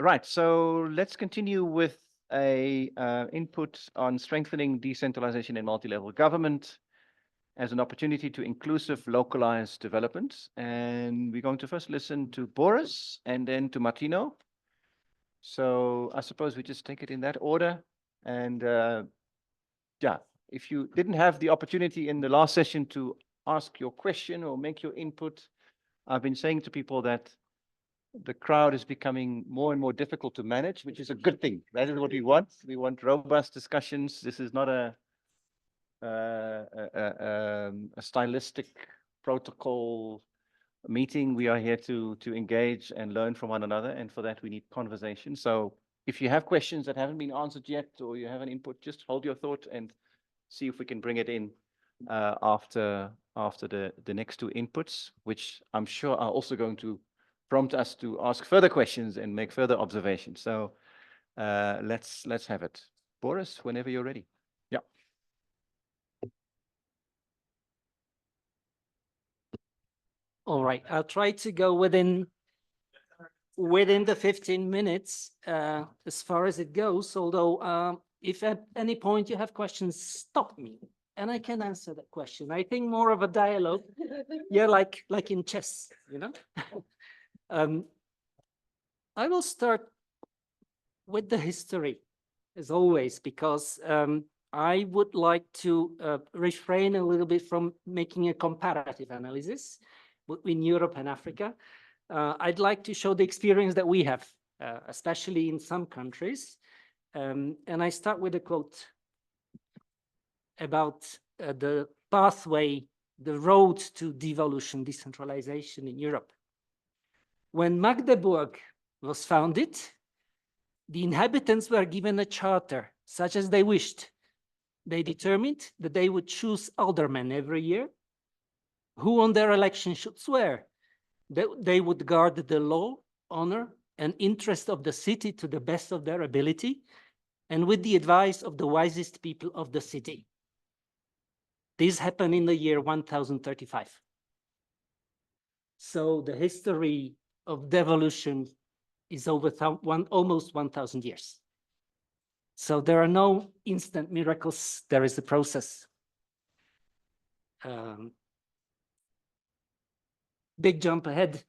Right, so let's continue with a input on strengthening decentralization in multi-level government as an opportunity to inclusive localized development. And we're going to first listen to Boris and then to Martino. So I suppose we just take it in that order. And yeah, if you didn't have the opportunity in the last session to ask your question or make your input, I've been saying to people that the crowd is becoming more and more difficult to manage, which is a good thing. That is what we want. We want robust discussions. This is not a stylistic protocol meeting. We are here to engage and learn from one another, and for that we need conversation. So if you have questions that haven't been answered yet, or you have an input, just hold your thought and see if we can bring it in after the next two inputs, which I'm sure are also going to prompt us to ask further questions and make further observations. So let's have it. Boris, whenever you're ready. Yeah. All right, I'll try to go within the 15 minutes as far as it goes, although if at any point you have questions, stop me and I can answer that question. I think more of a dialogue. Yeah, like in chess, you know. I will start with the history, as always, because I would like to refrain a little bit from making a comparative analysis between Europe and Africa. I'd like to show the experience that we have, especially in some countries. And I start with a quote about the pathway, the road to devolution, decentralization in Europe. When Magdeburg was founded, the inhabitants were given a charter, such as they wished. They determined that they would choose aldermen every year, who on their election should swear that they would guard the law, honor, and interest of the city to the best of their ability, and with the advice of the wisest people of the city. This happened in the year 1035. So the history of devolution is over almost 1,000 years. So there are no instant miracles. There is a process. Big jump ahead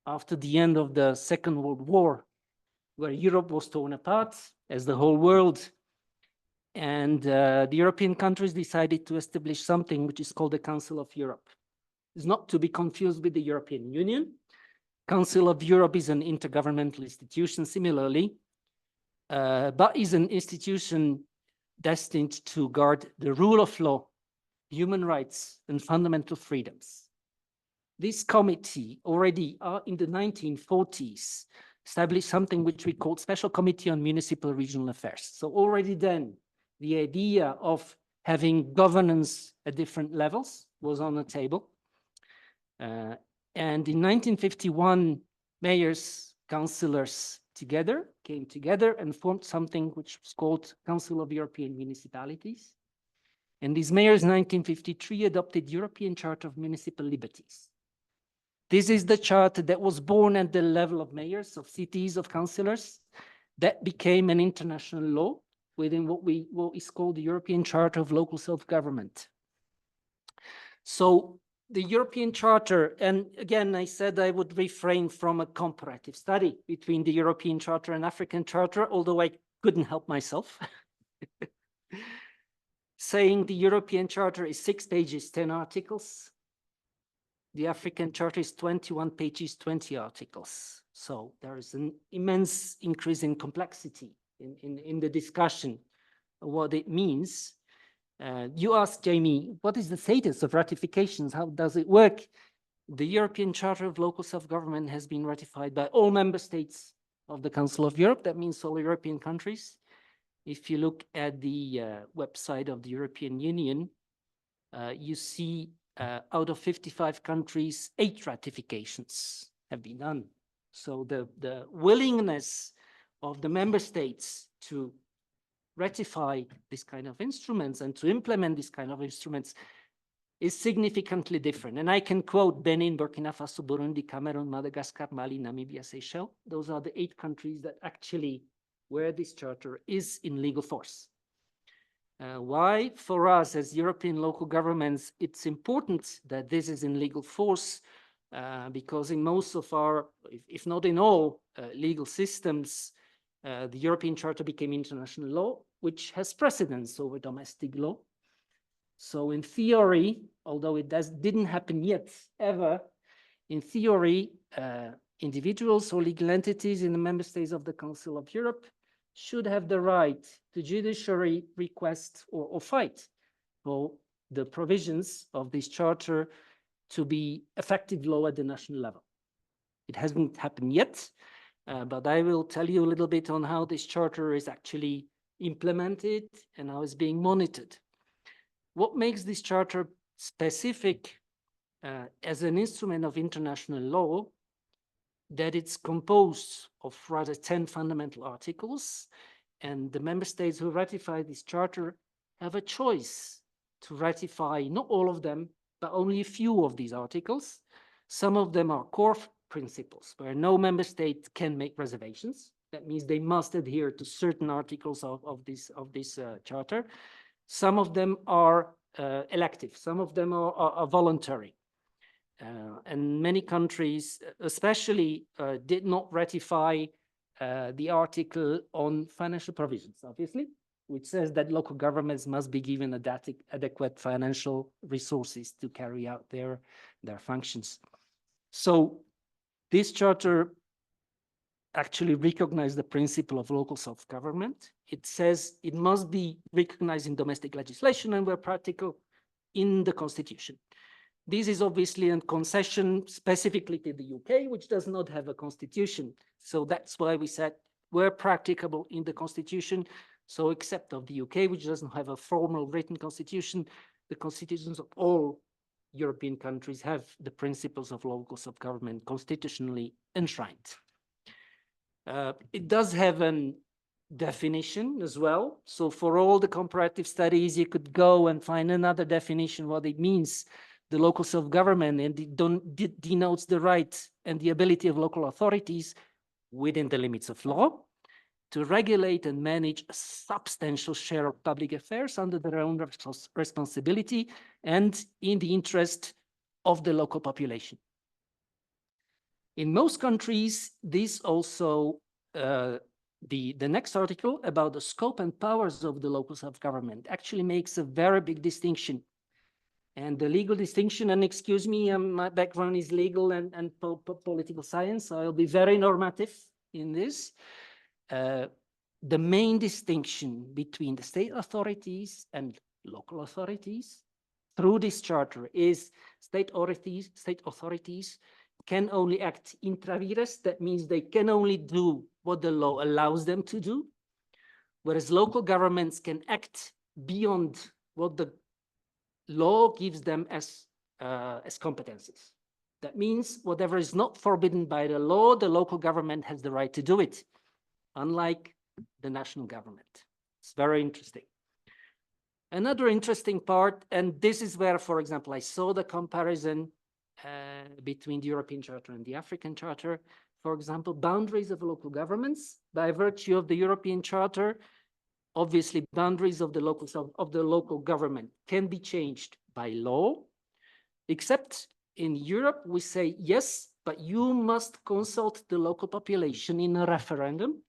after the end of the Second World War, where Europe was torn apart, as the whole world, and the European countries decided to establish something which is called the Council of Europe. It's not to be confused with the European Union. Council of Europe is an intergovernmental institution similarly, but is an institution destined to guard the rule of law, human rights, and fundamental freedoms. This committee already in the 1940s established something which we called Special Committee on Municipal Regional Affairs. So already then, the idea of having governance at different levels was on the table. And in 1951, mayors, councillors came together and formed something which was called Council of European Municipalities. And these mayors in 1953 adopted European Charter of Municipal Liberties. This is the charter that was born at the level of mayors, of cities, of councillors, that became an international law within what is called the European Charter of Local Self-Government. So the European Charter, and again, I said I would refrain from a comparative study between the European Charter and African Charter, although I couldn't help myself. Saying the European Charter is 6 pages, 10 articles. The African Charter is 21 pages, 20 articles. So there is an immense increase in complexity in the discussion of what it means. You asked, Jamie, what is the status of ratifications? How does it work? The European Charter of Local Self-Government has been ratified by all member states of the Council of Europe. That means all European countries. If you look at the website of the European Union, you see out of 55 countries, 8 ratifications have been done. So the willingness of the member states to ratify this kind of instruments and to implement this kind of instruments is significantly different. And I can quote Benin, Burkina Faso, Burundi, Cameroon, Madagascar, Mali, Namibia, Seychelles. Those are the 8 countries that actually where this charter is in legal force. Why? For us as European local governments, it's important that this is in legal force because in most of our, if not in all legal systems, the European Charter became international law, which has precedence over domestic law. So in theory, although it didn't happen yet, ever, in theory, individuals or legal entities in the member states of the Council of Europe should have the right to judiciary request or fight for the provisions of this charter to be effective law at the national level. It hasn't happened yet, but I will tell you a little bit on how this charter is actually implemented and how it's being monitored. What makes this charter specific as an instrument of international law, that it's composed of rather 10 fundamental articles, and the member states who ratify this charter have a choice to ratify not all of them, but only a few of these articles. Some of them are core principles where no member state can make reservations. That means they must adhere to certain articles of this charter. Some of them are elective. Some of them are voluntary. And many countries, especially, did not ratify the article on financial provisions, obviously, which says that local governments must be given adequate financial resources to carry out their functions. So this charter actually recognizes the principle of local self-government. It says it must be recognized in domestic legislation and where practical in the constitution. This is obviously a concession specifically to the UK, which does not have a constitution. So that's why we said where practicable in the constitution. So except of the UK, which doesn't have a formal written constitution, the constitutions of all European countries have the principles of local self-government constitutionally enshrined. It does have a definition as well. So for all the comparative studies, you could go and find another definition, what it means, the local self-government, and it denotes the right and the ability of local authorities within the limits of law to regulate and manage a substantial share of public affairs under their own responsibility and in the interest of the local population. In most countries, this also, the next article about the scope and powers of the local self-government actually makes a very big distinction. And the legal distinction, and excuse me, my background is legal and political science, so I'll be very normative in this. The main distinction between the state authorities and local authorities through this charter is state authorities can only act intra vires. That means they can only do what the law allows them to do, whereas local governments can act beyond what the law gives them as competencies. That means whatever is not forbidden by the law, the local government has the right to do it, unlike the national government. It's very interesting. Another interesting part, and this is where, for example, I saw the comparison between the European Charter and the African Charter. For example, boundaries of local governments, by virtue of the European Charter, obviously boundaries of the local government can be changed by law, except in Europe we say yes, but you must consult the local population in a referendum.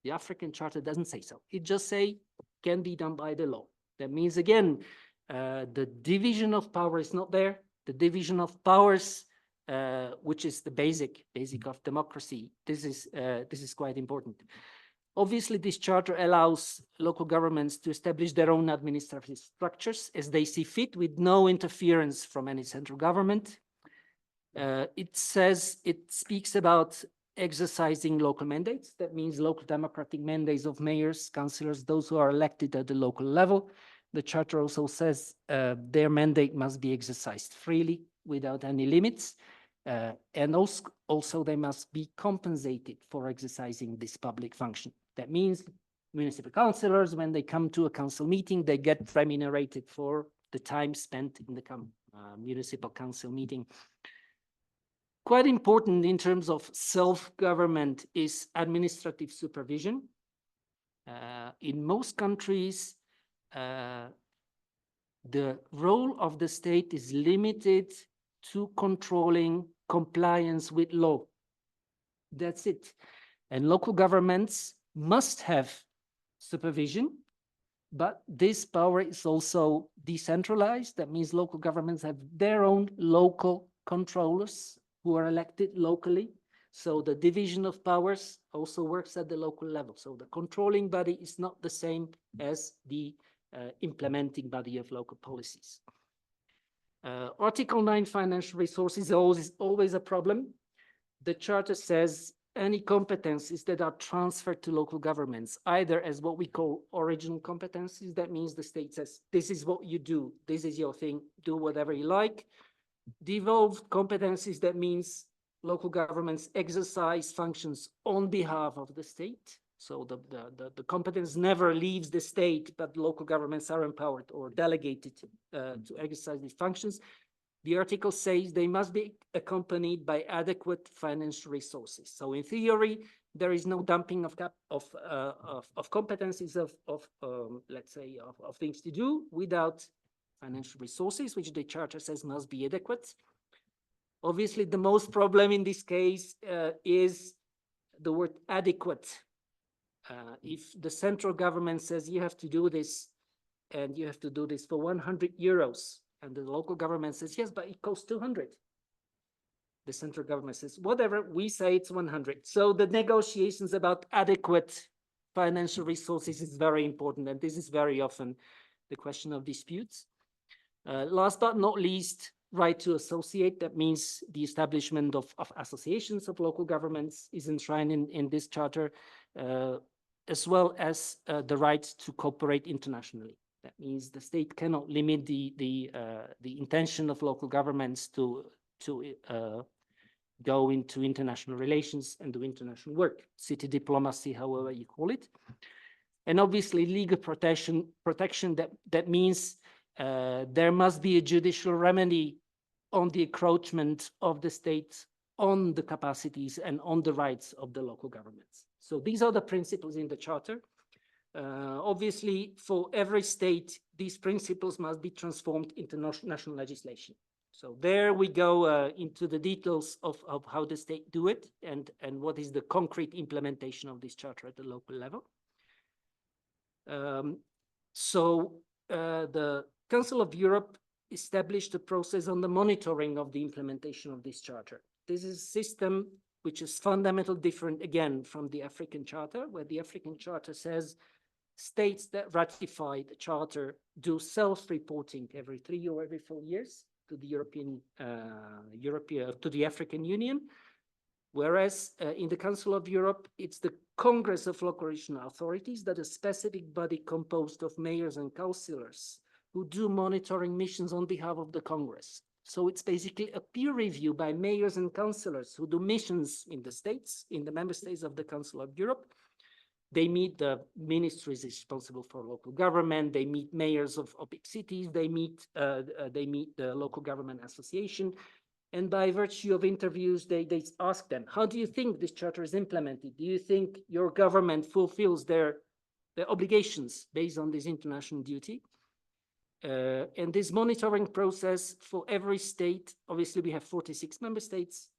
The African Charter doesn't say so. It just say can be done by the law. That means again, the division of power is not there. The division of powers, which is the basic of democracy, this is quite important. Obviously, this charter allows local governments to establish their own administrative structures as they see fit, with no interference from any central government. It speaks about exercising local mandates. That means local democratic mandates of mayors, councillors, those who are elected at the local level. The charter also says their mandate must be exercised freely without any limits. And also they must be compensated for exercising this public function. That means municipal councillors, when they come to a council meeting, they get remunerated for the time spent in the municipal council meeting. Quite important in terms of self-government is administrative supervision. In most countries, the role of the state is limited to controlling compliance with law. That's it. And local governments must have supervision, but this power is also decentralized. That means local governments have their own local controllers who are elected locally. So the division of powers also works at the local level. So the controlling body is not the same as the implementing body of local policies. Article 9 financial resources is always a problem. The charter says any competencies that are transferred to local governments, either as what we call original competencies, that means the state says, this is what you do, this is your thing, do whatever you like. Devolved competencies, that means local governments exercise functions on behalf of the state. So the competence never leaves the state, but local governments are empowered or delegated to exercise these functions. The article says they must be accompanied by adequate financial resources. So in theory, there is no dumping of competencies let's say of things to do without financial resources, which the charter says must be adequate. Obviously, the most problem in this case is the word adequate. If the central government says you have to do this and you have to do this for 100 euros, and the local government says, yes, but it costs 200. The central government says, whatever, we say it's 100. So the negotiations about adequate financial resources is very important. And this is very often the question of disputes. Last but not least, right to associate. That means the establishment of associations of local governments is enshrined in this charter, as well as the right to cooperate internationally. That means the state cannot limit the intention of local governments to go into international relations and do international work, city diplomacy, however you call it. And obviously legal protection that means there must be a judicial remedy on the encroachment of the state on the capacities and on the rights of the local governments. So these are the principles in the charter. Obviously, for every state, these principles must be transformed into national legislation. So there we go into the details of how the state do it and what is the concrete implementation of this charter at the local level. The Council of Europe established a process on the monitoring of the implementation of this charter. This is a system which is fundamentally different, again, from the African Charter, where the African Charter says states that ratify the Charter do self-reporting every 3 or every 4 years to the to the African Union. Whereas in the Council of Europe, it's the Congress of Local Regional Authorities, that is a specific body composed of mayors and councillors who do monitoring missions on behalf of the Congress. So it's basically a peer review by mayors and councillors who do missions in the states, in the member states of the Council of Europe. They meet the ministries responsible for local government. They meet mayors of big cities. They meet the local government association. And by virtue of interviews, they ask them, how do you think this charter is implemented? Do you think your government fulfills their obligations based on this international duty? And this monitoring process for every state, obviously we have 46 member states,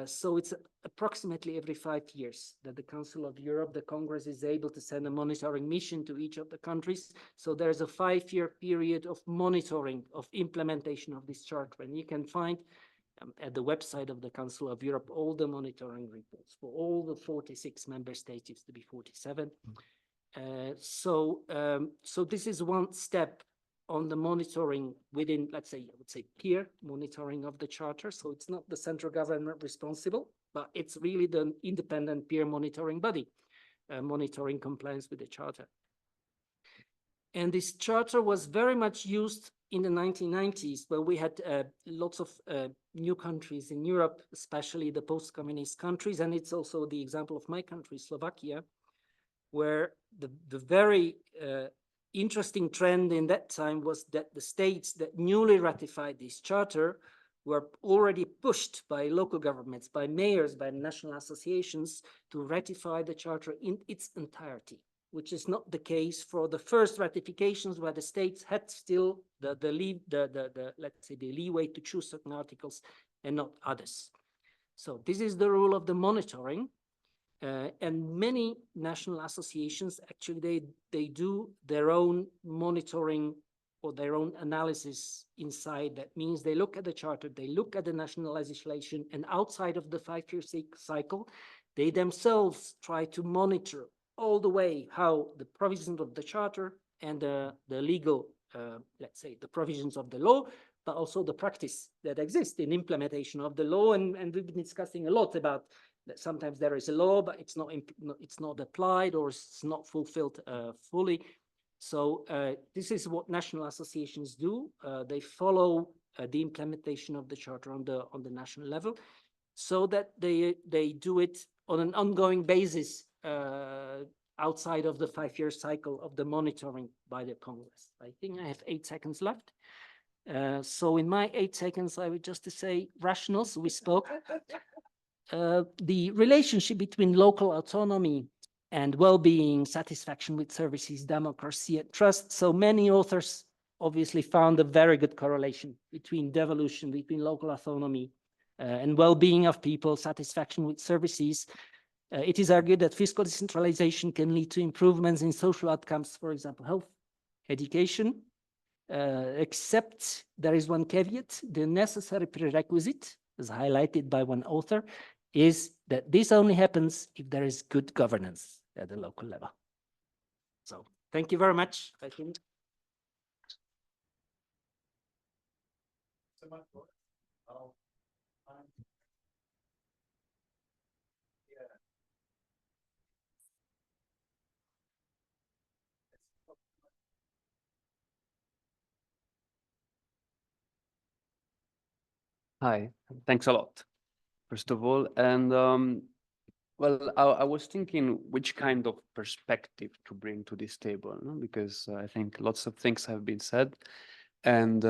so it's approximately every 5 years that the Council of Europe, the Congress, is able to send a monitoring mission to each of the countries. So there's a 5-year period of monitoring of implementation of this charter, and you can find at the website of the Council of Europe all the monitoring reports for all the 46 member states. Used to be 47. So this is one step on the monitoring within, let's say, I would say peer monitoring of the charter. So it's not the central government responsible, but it's really the independent peer monitoring body monitoring compliance with the charter. And this charter was very much used in the 1990s, where we had lots of new countries in Europe, especially the post-communist countries. And it's also the example of my country, Slovakia, where the very interesting trend in that time was that the states that newly ratified this charter were already pushed by local governments, by mayors, by national associations to ratify the charter in its entirety, which is not the case for the first ratifications, where the states had still let's say the leeway to choose certain articles and not others. So this is the rule of the monitoring. And many national associations, actually, they do their own monitoring or their own analysis inside. That means they look at the charter, they look at the national legislation, and outside of the 5-year cycle, they themselves try to monitor all the way how the provisions of the charter and the legal, let's say, the provisions of the law, but also the practice that exists in implementation of the law. And we've been discussing a lot about that sometimes there is a law, but it's not applied, or it's not fulfilled fully. So this is what national associations do. They follow the implementation of the charter on the national level, so that they do it on an ongoing basis outside of the 5-year cycle of the monitoring by the Congress. I think I have 8 seconds left. So in my 8 seconds, I would just to say rationals. We spoke. The relationship between local autonomy and well-being, satisfaction with services, democracy, and trust. So many authors obviously found a very good correlation between devolution, between local autonomy and well-being of people, satisfaction with services. It is argued that fiscal decentralization can lead to improvements in social outcomes, for example, health, education, except there is one caveat: the necessary prerequisite, as highlighted by one author, is that this only happens if there is good governance at the local level. So thank you very much. I think. Hi, thanks a lot, first of all. And well, I was thinking which kind of perspective to bring to this table, no? Because I think lots of things have been said. And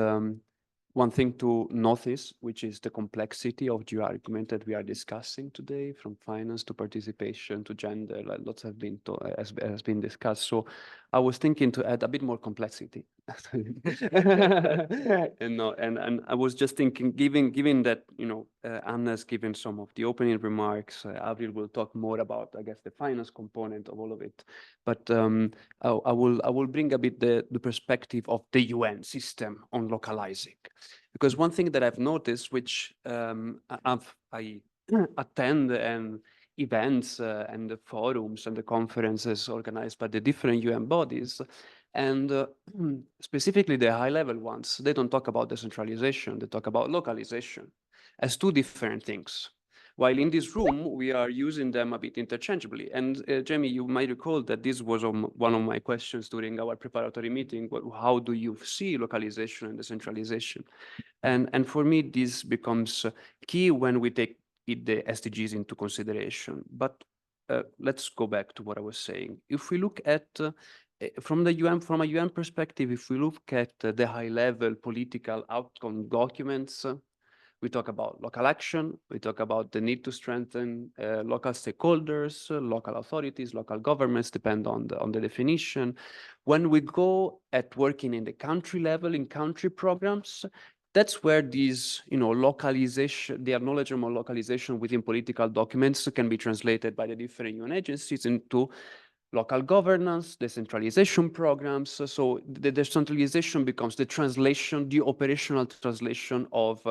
one thing to notice, which is the complexity of the argument that we are discussing today, from finance to participation to gender, like lots have been has been discussed. So I was thinking to add a bit more complexity. And I was just thinking, given that, you know, Anna's given some of the opening remarks, Avril will talk more about, I guess, the finance component of all of it. But I will bring a bit the perspective of the UN system on localizing, because one thing that I've noticed, which I attend and events and the forums and the conferences organized by the different UN bodies, and specifically the high-level ones, they don't talk about decentralization, they talk about localization as 2 different things. While in this room, we are using them a bit interchangeably. And Jamie, you might recall that this was one of my questions during our preparatory meeting. How do you see localization and decentralization? And for me, this becomes key when we take the SDGs into consideration. But let's go back to what I was saying. If we look at from a UN perspective, if we look at the high-level political outcome documents, we talk about local action, we talk about the need to strengthen local stakeholders, local authorities, local governments, depend on the definition. When we go at working in the country level, in country programs, that's where these, you know, localization, the acknowledgement of localization within political documents can be translated by the different UN agencies into local governance, decentralization programs. So the decentralization becomes the translation, the operational translation of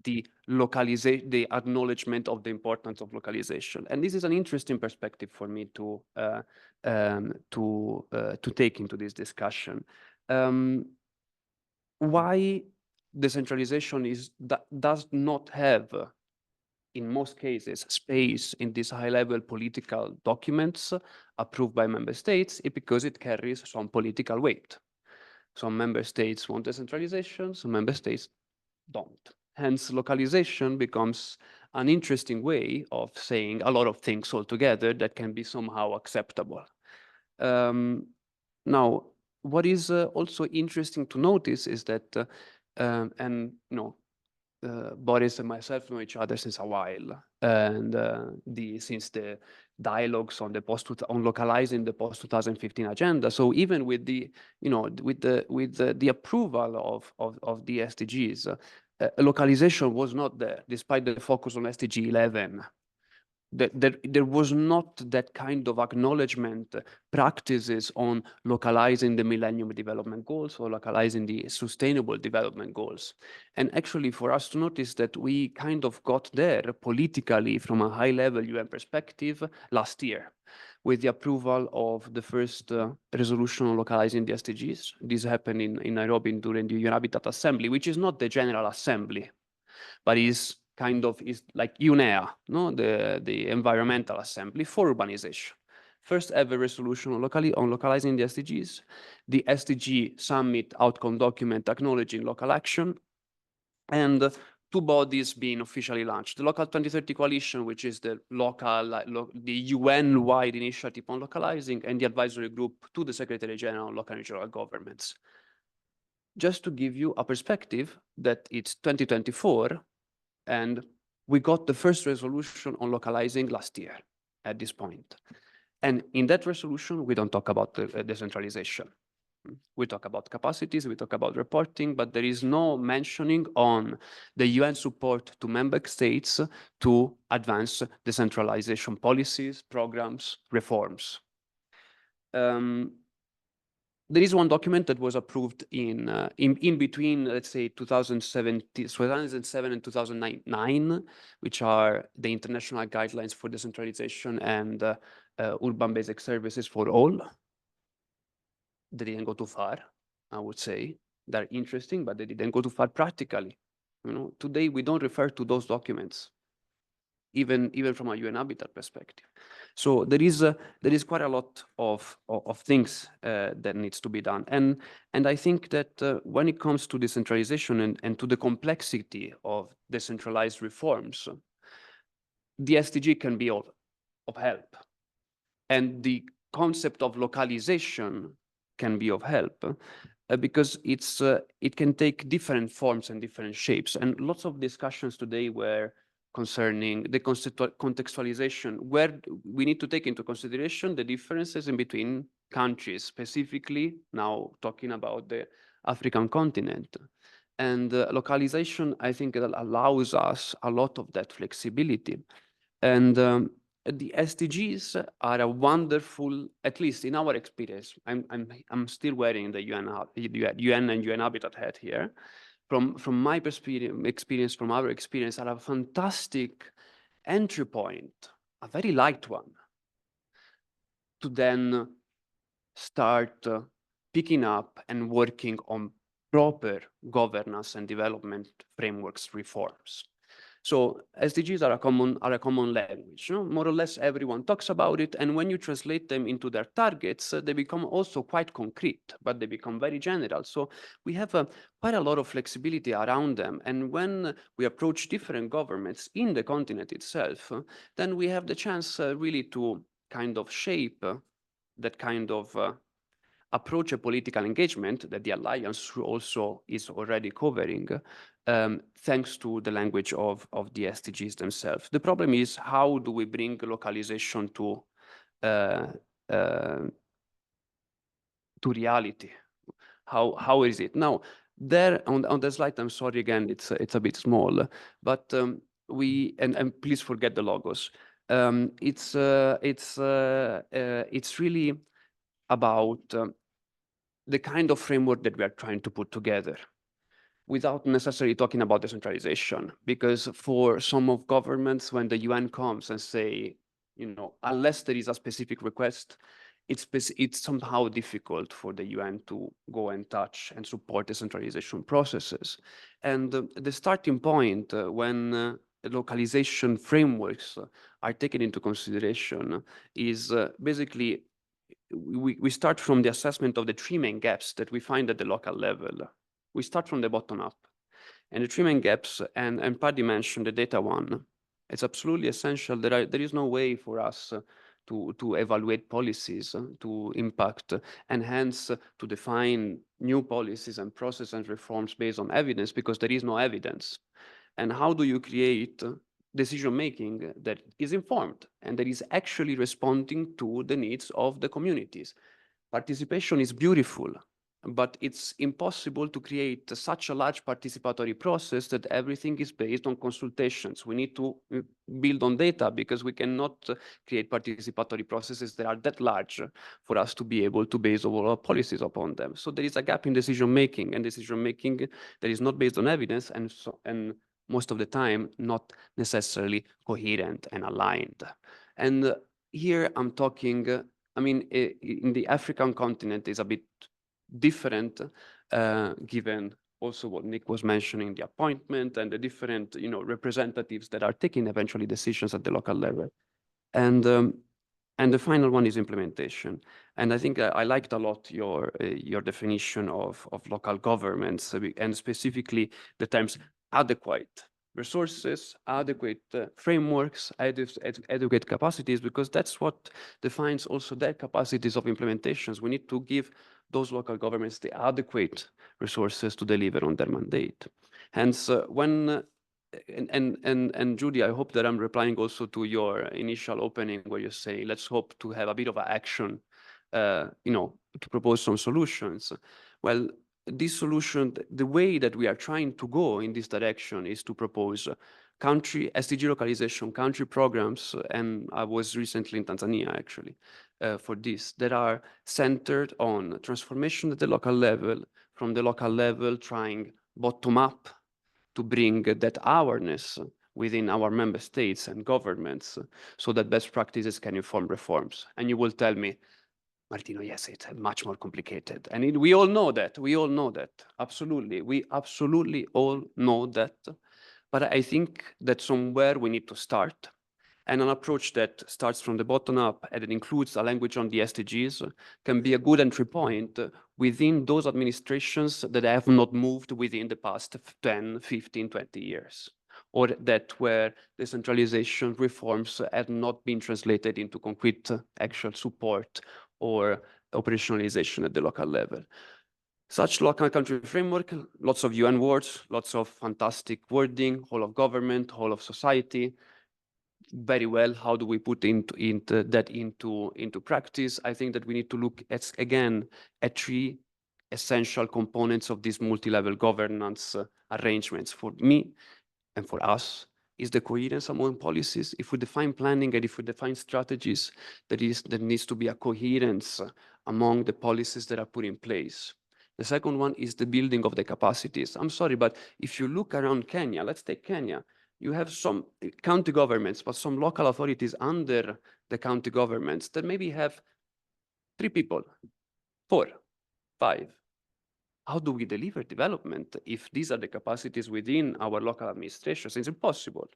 the localization, the acknowledgement of the importance of localization. And this is an interesting perspective for me to take into this discussion. Why decentralization does not have, in most cases, space in these high-level political documents approved by member states, is because it carries some political weight. Some member states want decentralization, some member states don't. Hence, localization becomes an interesting way of saying a lot of things altogether that can be somehow acceptable. Now, what is also interesting to notice is that, and Boris and myself know each other since a while, and since the dialogues on the on localizing the post 2015 agenda. So even with the the approval of the SDGs, localization was not there, despite the focus on SDG 11. There was not that kind of acknowledgement practices on localizing the Millennium Development Goals or localizing the Sustainable Development Goals. And actually for us to notice that we kind of got there politically from a high-level UN perspective last year with the approval of the first resolution on localizing the SDGs. This happened in Nairobi during the UN Habitat Assembly, which is not the General Assembly, but is like UNEA, no? the Environmental Assembly for Urbanization. First ever resolution on localizing the SDGs, the SDG Summit outcome document acknowledging local action, and two bodies being officially launched. The Local 2030 Coalition, which is the the UN-wide initiative on localizing, and the advisory group to the Secretary General on local and regional governments. Just to give you a perspective that it's 2024, and we got the first resolution on localizing last year at this point. And in that resolution, we don't talk about the decentralization. We talk about capacities, we talk about reporting, but there is no mentioning on the UN support to member states to advance decentralization policies, programs, reforms. There is one document that was approved in between, let's say, 2007 and 2009, which are the international guidelines for decentralization and urban basic services for all. They didn't go too far, I would say. They're interesting, but they didn't go too far practically. Today we don't refer to those documents, even from a UN Habitat perspective. So there is quite a lot of things that needs to be done. And I think that when it comes to decentralization and to the complexity of decentralized reforms, the SDG can be of help. And the concept of localization can be of help because it can take different forms and different shapes. And lots of discussions today were concerning the contextualization, where we need to take into consideration the differences in between countries, specifically now talking about the African continent. And localization, I think, allows us a lot of that flexibility. And the SDGs are a wonderful, at least in our experience, I'm still wearing the UN and UN Habitat hat here. From my experience, from our experience, are a fantastic entry point, a very light one, to then start picking up and working on proper governance and development frameworks reforms. So SDGs are a common language. More or less everyone talks about it, and when you translate them into their targets, they become also quite concrete, but they become very general. So we have quite a lot of flexibility around them, and when we approach different governments in the continent itself, then we have the chance really to kind of shape that kind of approach a political engagement that the Alliance also is already covering, thanks to the language of the SDGs themselves. The problem is, how do we bring localization to reality? How is it? Now, there on the slide, I'm sorry again, it's a bit small, but and please forget the logos. It's really about the kind of framework that we are trying to put together, without necessarily talking about decentralization. Because for some of governments, when the UN comes and say, unless there is a specific request, it's somehow difficult for the UN to go and touch and support decentralization processes. And the starting point when localization frameworks are taken into consideration is basically we start from the assessment of the three main gaps that we find at the local level. We start from the bottom up. And the three main gaps, and Paddy mentioned the data one, it's absolutely essential. There is no way for us to evaluate policies, to impact, and hence to define new policies and process and reforms based on evidence, because there is no evidence. And how do you create decision making that is informed and that is actually responding to the needs of the communities? Participation is beautiful, but it's impossible to create such a large participatory process that everything is based on consultations. We need to build on data, because we cannot create participatory processes that are that large for us to be able to base all our policies upon them. So there is a gap in decision making, and decision making that is not based on evidence, and most of the time not necessarily coherent and aligned. And here I'm talking, I mean, in the African continent is a bit different, given also what Nick was mentioning, the appointment and the different, representatives that are taking eventually decisions at the local level. And the final one is implementation. And I think I liked a lot your definition of local governments, and specifically the terms adequate resources, adequate frameworks, adequate capacities, because that's what defines also their capacities of implementations. We need to give those local governments the adequate resources to deliver on their mandate. Hence, and Judy, I hope that I'm replying also to your initial opening where you say, let's hope to have a bit of action, to propose some solutions. Well, this solution, the way that we are trying to go in this direction is to propose country SDG localization country programs, and I was recently in Tanzania actually for this, that are centered on transformation at the local level, from the local level trying bottom up to bring that awareness within our member states and governments so that best practices can inform reforms. And you will tell me, Martino, yes, it's much more complicated. And we all know that. We all know that. Absolutely. We absolutely all know that. But I think that somewhere we need to start. And an approach that starts from the bottom up and it includes a language on the SDGs can be a good entry point within those administrations that have not moved within the past 10, 15, 20 years, or that where decentralization reforms have not been translated into concrete actual support or operationalization at the local level. Such local country framework, lots of UN words, lots of fantastic wording, whole of government, whole of society. Very well, how do we put that into practice? I think that we need to look at, again, at three essential components of these multi-level governance arrangements. For me and for us, is the coherence among policies. If we define planning and if we define strategies, there needs to be a coherence among the policies that are put in place. The second one is the building of the capacities. I'm sorry, but if you look around Kenya, let's take Kenya, you have some county governments, but some local authorities under the county governments that maybe have 3 people, 4, 5. How do we deliver development if these are the capacities within our local administrations? It's impossible.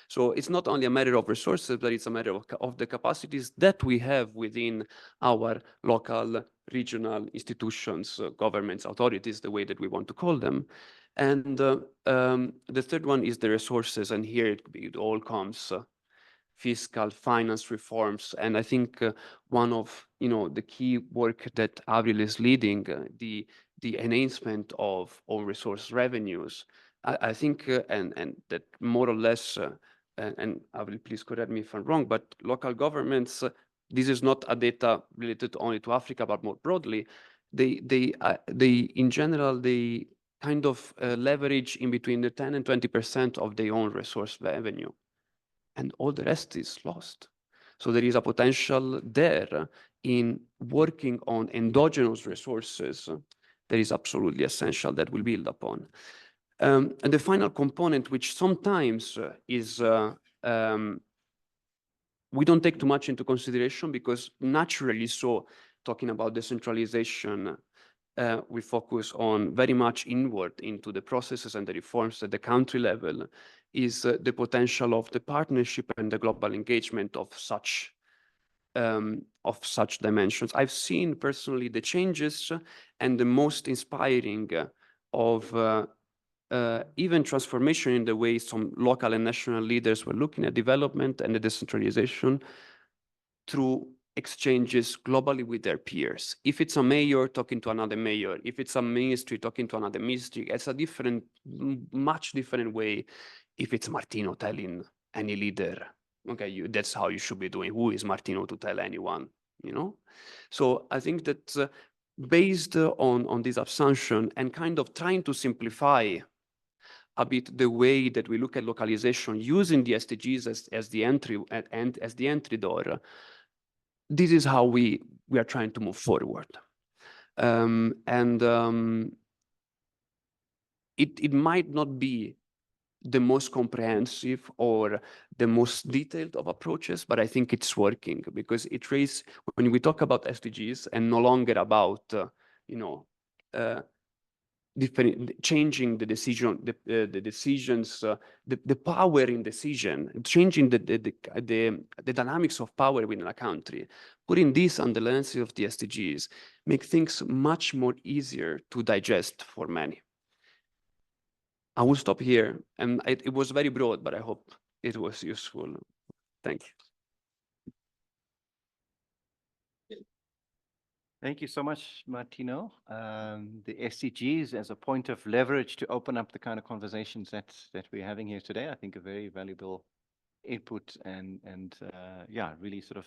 So it's not only a matter of resources, but it's a matter of the capacities that we have within our local, regional institutions, governments, authorities, the way that we want to call them. And the third one is the resources, and here it all comes fiscal finance reforms. And I think one of the key work that Avril is leading, the enhancement of own resource revenues. I think, and that more or less, and Avril, please correct me if I'm wrong, but local governments, this is not a data related only to Africa, but more broadly, they in general, they kind of leverage in between the 10 and 20% of their own resource revenue, and all the rest is lost. So there is a potential there in working on endogenous resources that is absolutely essential that we'll build upon. And the final component, which sometimes is, we don't take too much into consideration because naturally so, talking about decentralization, we focus on very much inward into the processes and the reforms at the country level, is the potential of the partnership and the global engagement of such dimensions. I've seen personally the changes and the most inspiring of even transformation in the way some local and national leaders were looking at development and the decentralization through exchanges globally with their peers. If it's a mayor talking to another mayor, if it's a ministry talking to another ministry, it's a different, much different way if it's Martino telling any leader, okay, that's how you should be doing. Who is Martino to tell anyone, you know? So I think that based on this assumption and kind of trying to simplify a bit the way that we look at localization using the SDGs as the entry and as the entry door, this is how we are trying to move forward. It might not be the most comprehensive or the most detailed of approaches, but I think it's working because it raises, when we talk about SDGs and no longer about, changing the decision, the decisions, the power in decision, changing the dynamics of power within a country, putting this on the lens of the SDGs, make things much more easier to digest for many. I will stop here, and it was very broad, but I hope it was useful. Thank you. Thank you so much, Martino. The SDGs as a point of leverage to open up the kind of conversations that we're having here today, I think a very valuable input and yeah, really sort of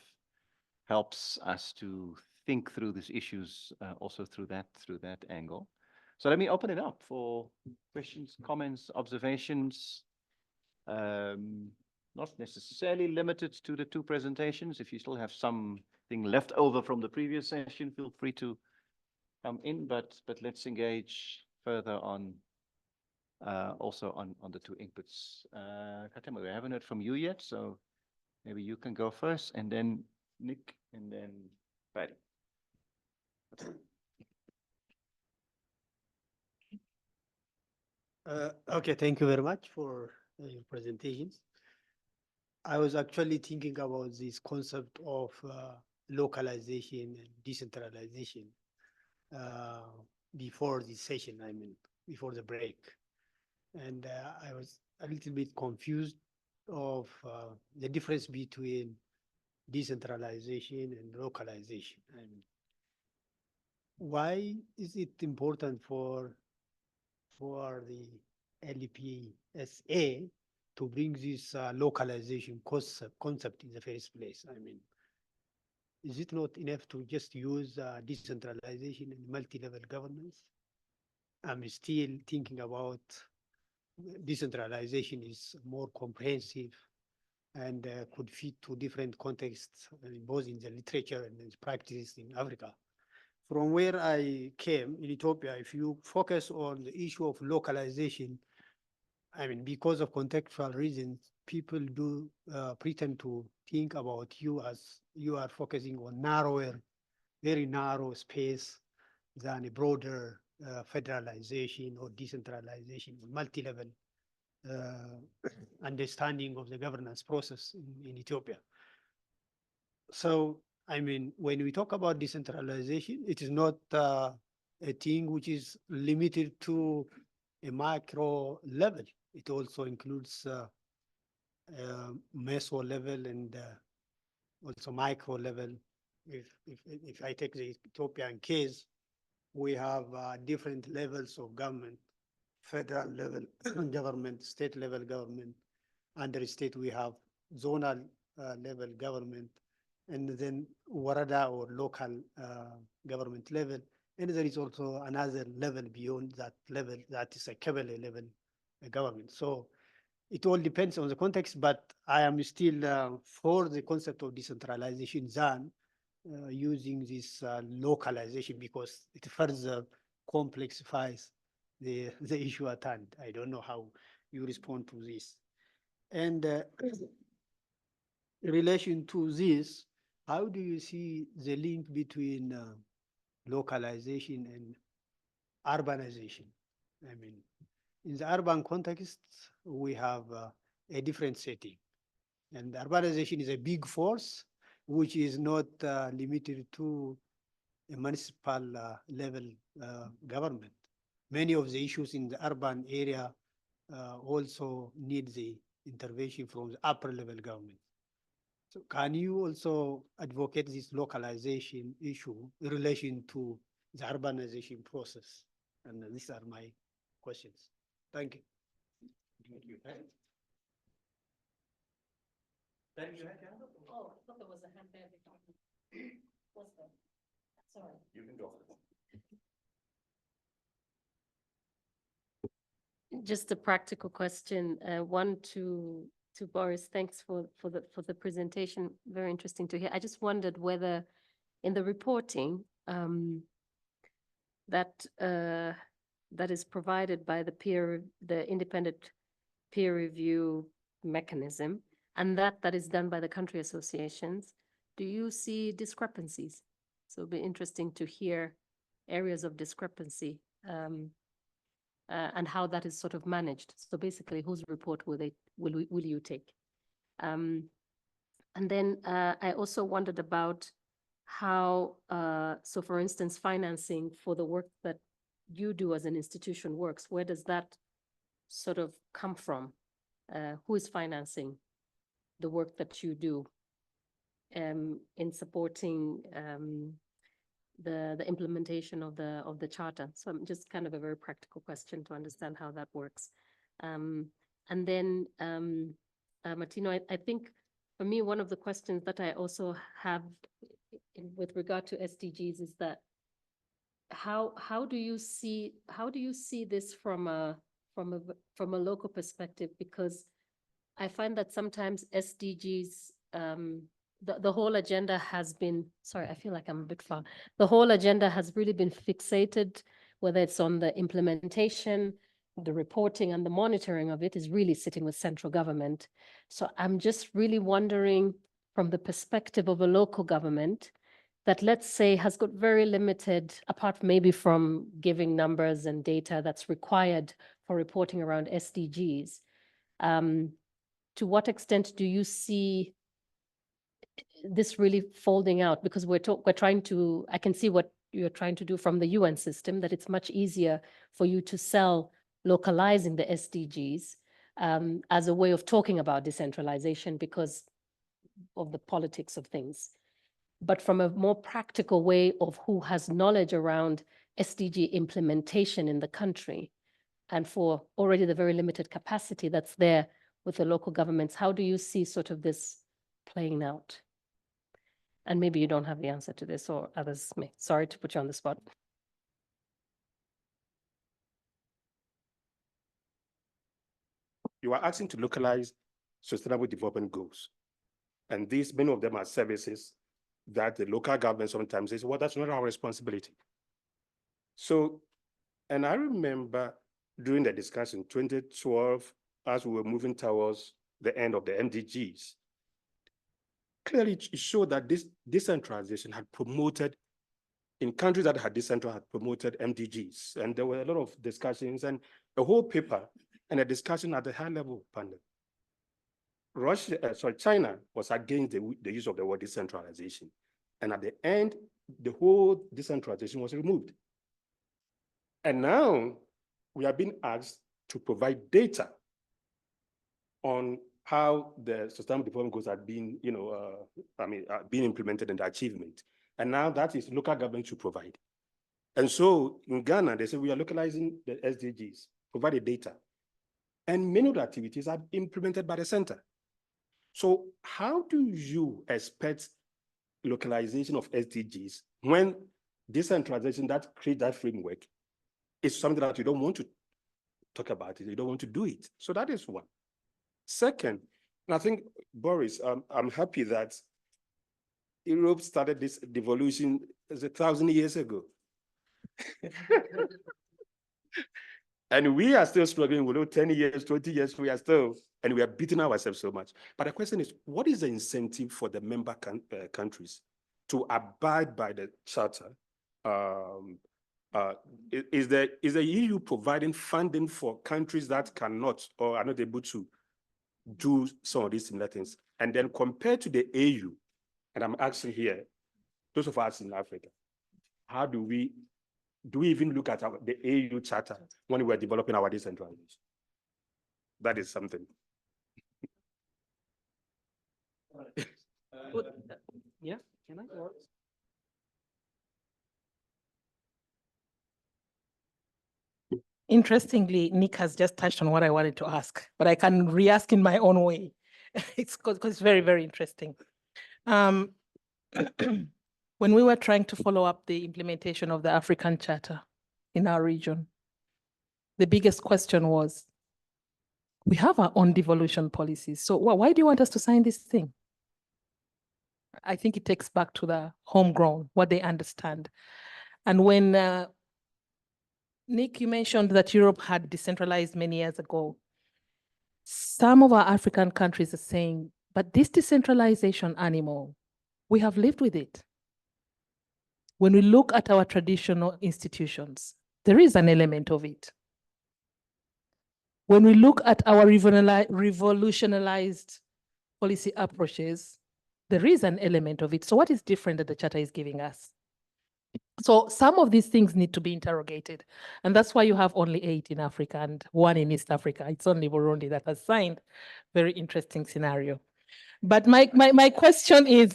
helps us to think through these issues also through that angle. So let me open it up for questions, comments, observations. Not necessarily limited to the two presentations. If you still have something left over from the previous session, feel free to come in, but let's engage further on also on the two inputs. Katema, we haven't heard from you yet, so maybe you can go first, and then Nick, and then Patty. Okay, thank you very much for your presentations. I was actually thinking about this concept of localization and decentralization before this session, I mean, before the break. And I was a little bit confused of the difference between decentralization and localization. I mean, why is it important for the LPSA to bring this localization concept in the first place? I mean, is it not enough to just use decentralization and multi-level governance? I'm still thinking about decentralization is more comprehensive and could fit to different contexts, both in the literature and in practice in Africa. From where I came in Ethiopia, if you focus on the issue of localization, I mean, because of contextual reasons, people do pretend to think about you as you are focusing on narrower, very narrow space than a broader federalization or decentralization, multi-level understanding of the governance process in Ethiopia. So, I mean, when we talk about decentralization, it is not a thing which is limited to a micro level. It also includes meso level and also micro level. If I take the Ethiopian case, we have different levels of government, federal level government, state level government. Under state, we have zonal level government, and then warada or local government level. And there is also another level beyond that level, that is a Kabyle level government. So it all depends on the context, but I am still for the concept of decentralization than using this localization, because it further complexifies the issue at hand. I don't know how you respond to this. And in relation to this, how do you see the link between localization and urbanization? I mean, in the urban context, we have a different setting. And urbanization is a big force, which is not limited to a municipal level government. Many of the issues in the urban area also need the intervention from the upper level government. So can you also advocate this localization issue in relation to the urbanization process? And these are my questions. Thank you. Thank you. Oh, I thought there was a hand there. Was there? Sorry. You can go. Just a practical question, one to Boris. Thanks for the presentation. Very interesting to hear. I just wondered whether in the reporting that is provided by the independent peer review mechanism, and that is done by the country associations, do you see discrepancies? So it'll be interesting to hear areas of discrepancy. And how that is sort of managed. So basically, whose report will you take? And then I also wondered about how, so for instance, financing for the work that you do as an institution works. Where does that sort of come from? Who is financing the work that you do in supporting the implementation of the charter? So I'm just kind of a very practical question to understand how that works. And then Martino, I think for me, one of the questions that I also have with regard to SDGs is that how do you see this from a local perspective? Because I find that sometimes SDGs the whole agenda has been, sorry, I feel like I'm a bit far. The whole agenda has really been fixated, whether it's on the implementation, the reporting and the monitoring of it is really sitting with central government. So I'm just really wondering from the perspective of a local government that, let's say, has got very limited, apart maybe from giving numbers and data that's required for reporting around SDGs, to what extent do you see this really folding out? Because we're trying to, I can see what you're trying to do from the UN system, that it's much easier for you to sell localizing the SDGs as a way of talking about decentralization because of the politics of things. But from a more practical way of who has knowledge around SDG implementation in the country, and for already the very limited capacity that's there with the local governments, how do you see sort of this playing out? And maybe you don't have the answer to this, or others may. Sorry to put you on the spot. You are asking to localize sustainable development goals. And these, many of them are services that the local government sometimes says, well, that's not our responsibility. So, and I remember during the discussion in 2012, as we were moving towards the end of the MDGs, clearly it showed that this decentralization had promoted, in countries that had decentralized, had promoted MDGs. And there were a lot of discussions and a whole paper and a discussion at the high level panel. China was against the use of the word decentralization. And at the end, the whole decentralization was removed. And now we are being asked to provide data on how the sustainable development goals are being, being implemented and the achievement. And now that is local government should provide. And so in Ghana, they say we are localizing the SDGs, provide the data. And many of the activities are implemented by the center. So how do you expect localization of SDGs when decentralization that creates that framework is something that you don't want to talk about it, you don't want to do it? So that is one. Second, and I think, Boris, I'm happy that Europe started this devolution 1,000 years ago. And we are still struggling with 10 years, 20 years, we are still, and we are beating ourselves so much. But the question is, what is the incentive for the member countries to abide by the charter? Is the EU providing funding for countries that cannot or are not able to do some of these similar things? And then compared to the AU, and I'm asking here, those of us in Africa, how do we even look at the AU charter when we're developing our decentralization? That is something. Yeah, can I? Interestingly, Nick has just touched on what I wanted to ask, but I can re-ask in my own way. It's because it's very, very interesting. When we were trying to follow up the implementation of the African Charter in our region, the biggest question was, we have our own devolution policies. So why do you want us to sign this thing? I think it takes back to the homegrown, what they understand. And when Nick, you mentioned that Europe had decentralized many years ago. Some of our African countries are saying, but this decentralization animal, we have lived with it. When we look at our traditional institutions, there is an element of it. When we look at our revolutionized policy approaches, there is an element of it. So what is different that the Charter is giving us? So some of these things need to be interrogated. And that's why you have only 8 in Africa and 1 in East Africa. It's only Burundi that has signed. Very interesting scenario. But my question is,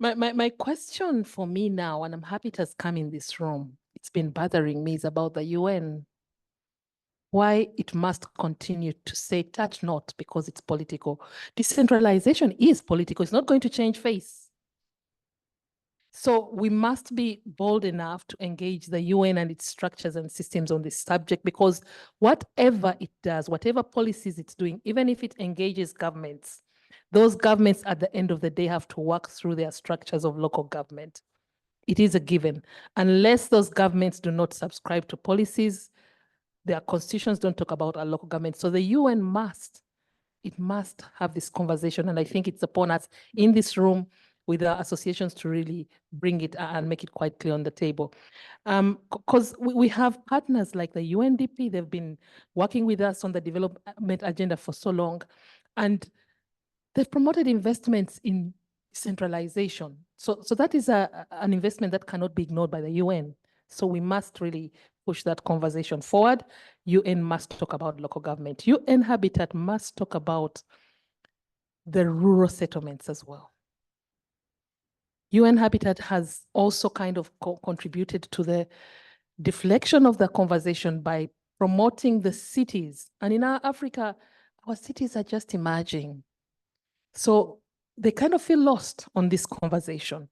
my question for me now, and I'm happy it has come in this room, it's been bothering me, is about the UN. Why it must continue to say, touch not, because it's political. Decentralization is political. It's not going to change face. So we must be bold enough to engage the UN and its structures and systems on this subject, because whatever it does, whatever policies it's doing, even if it engages governments, those governments at the end of the day have to work through their structures of local government. It is a given. Unless those governments do not subscribe to policies, their constitutions don't talk about our local government. So the UN must have this conversation. And I think it's upon us in this room with our associations to really bring it and make it quite clear on the table. Because we have partners like the UNDP, they've been working with us on the development agenda for so long, and they've promoted investments in decentralization. So that is an investment that cannot be ignored by the UN. So we must really push that conversation forward. UN must talk about local government. UN Habitat must talk about the rural settlements as well. UN Habitat has also kind of contributed to the deflection of the conversation by promoting the cities. And in our Africa, our cities are just emerging. So they kind of feel lost on this conversation,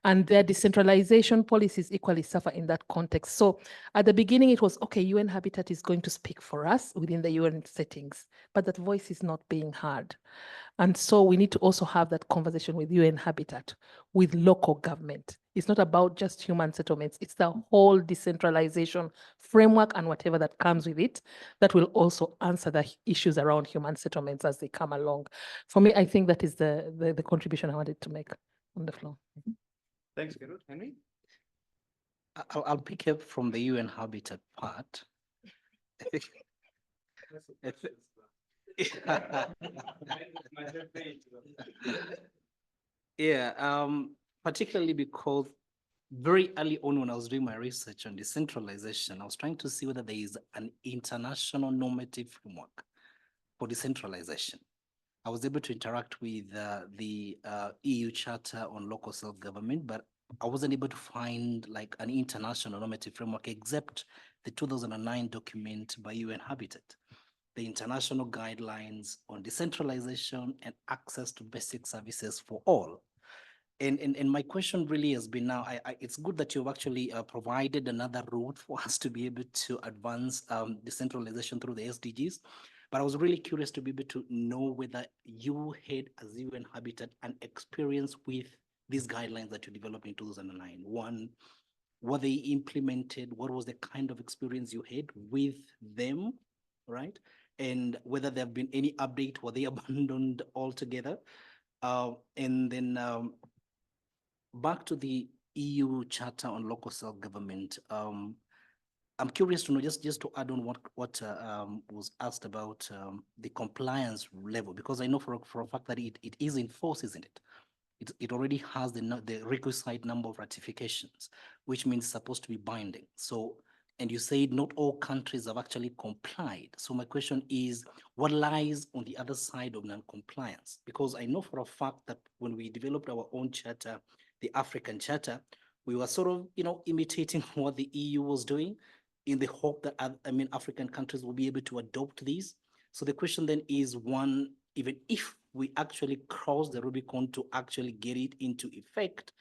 and their decentralization policies equally suffer in that context. So at the beginning, it was, okay, UN Habitat is going to speak for us within the UN settings, but that voice is not being heard. And so we need to also have that conversation with UN Habitat, with local government. It's not about just human settlements. It's the whole decentralization framework and whatever that comes with it that will also answer the issues around human settlements as they come along. For me, I think that is the contribution I wanted to make on the floor. Thanks, Gerard. Henry? I'll pick up from the UN Habitat part. Yeah, particularly because very early on when I was doing my research on decentralization, I was trying to see whether there is an international normative framework for decentralization. I was able to interact with the EU Charter on Local Self-Government, but I wasn't able to find like an international normative framework except the 2009 document by UN Habitat, the International Guidelines on Decentralization and Access to Basic Services for All. And my question really has been now, it's good that you've actually provided another route for us to be able to advance decentralization through the SDGs. But I was really curious to be able to know whether you had, as UN Habitat, an experience with these guidelines that you developed in 2009. One, were they implemented? What was the kind of experience you had with them, right? And whether there have been any update, were they abandoned altogether? And then back to the EU Charter on Local Self-Government. I'm curious to know, just to add on what was asked about the compliance level, because I know for a fact that it is in force, isn't it? It already has the requisite number of ratifications, which means it's supposed to be binding. So And you said not all countries have actually complied. So my question is, what lies on the other side of non-compliance? Because I know for a fact that when we developed our own charter, the African Charter, we were sort of, imitating what the EU was doing in the hope that, African countries will be able to adopt these. So the question then is, one, even if we actually cross the Rubicon to actually get it into effect,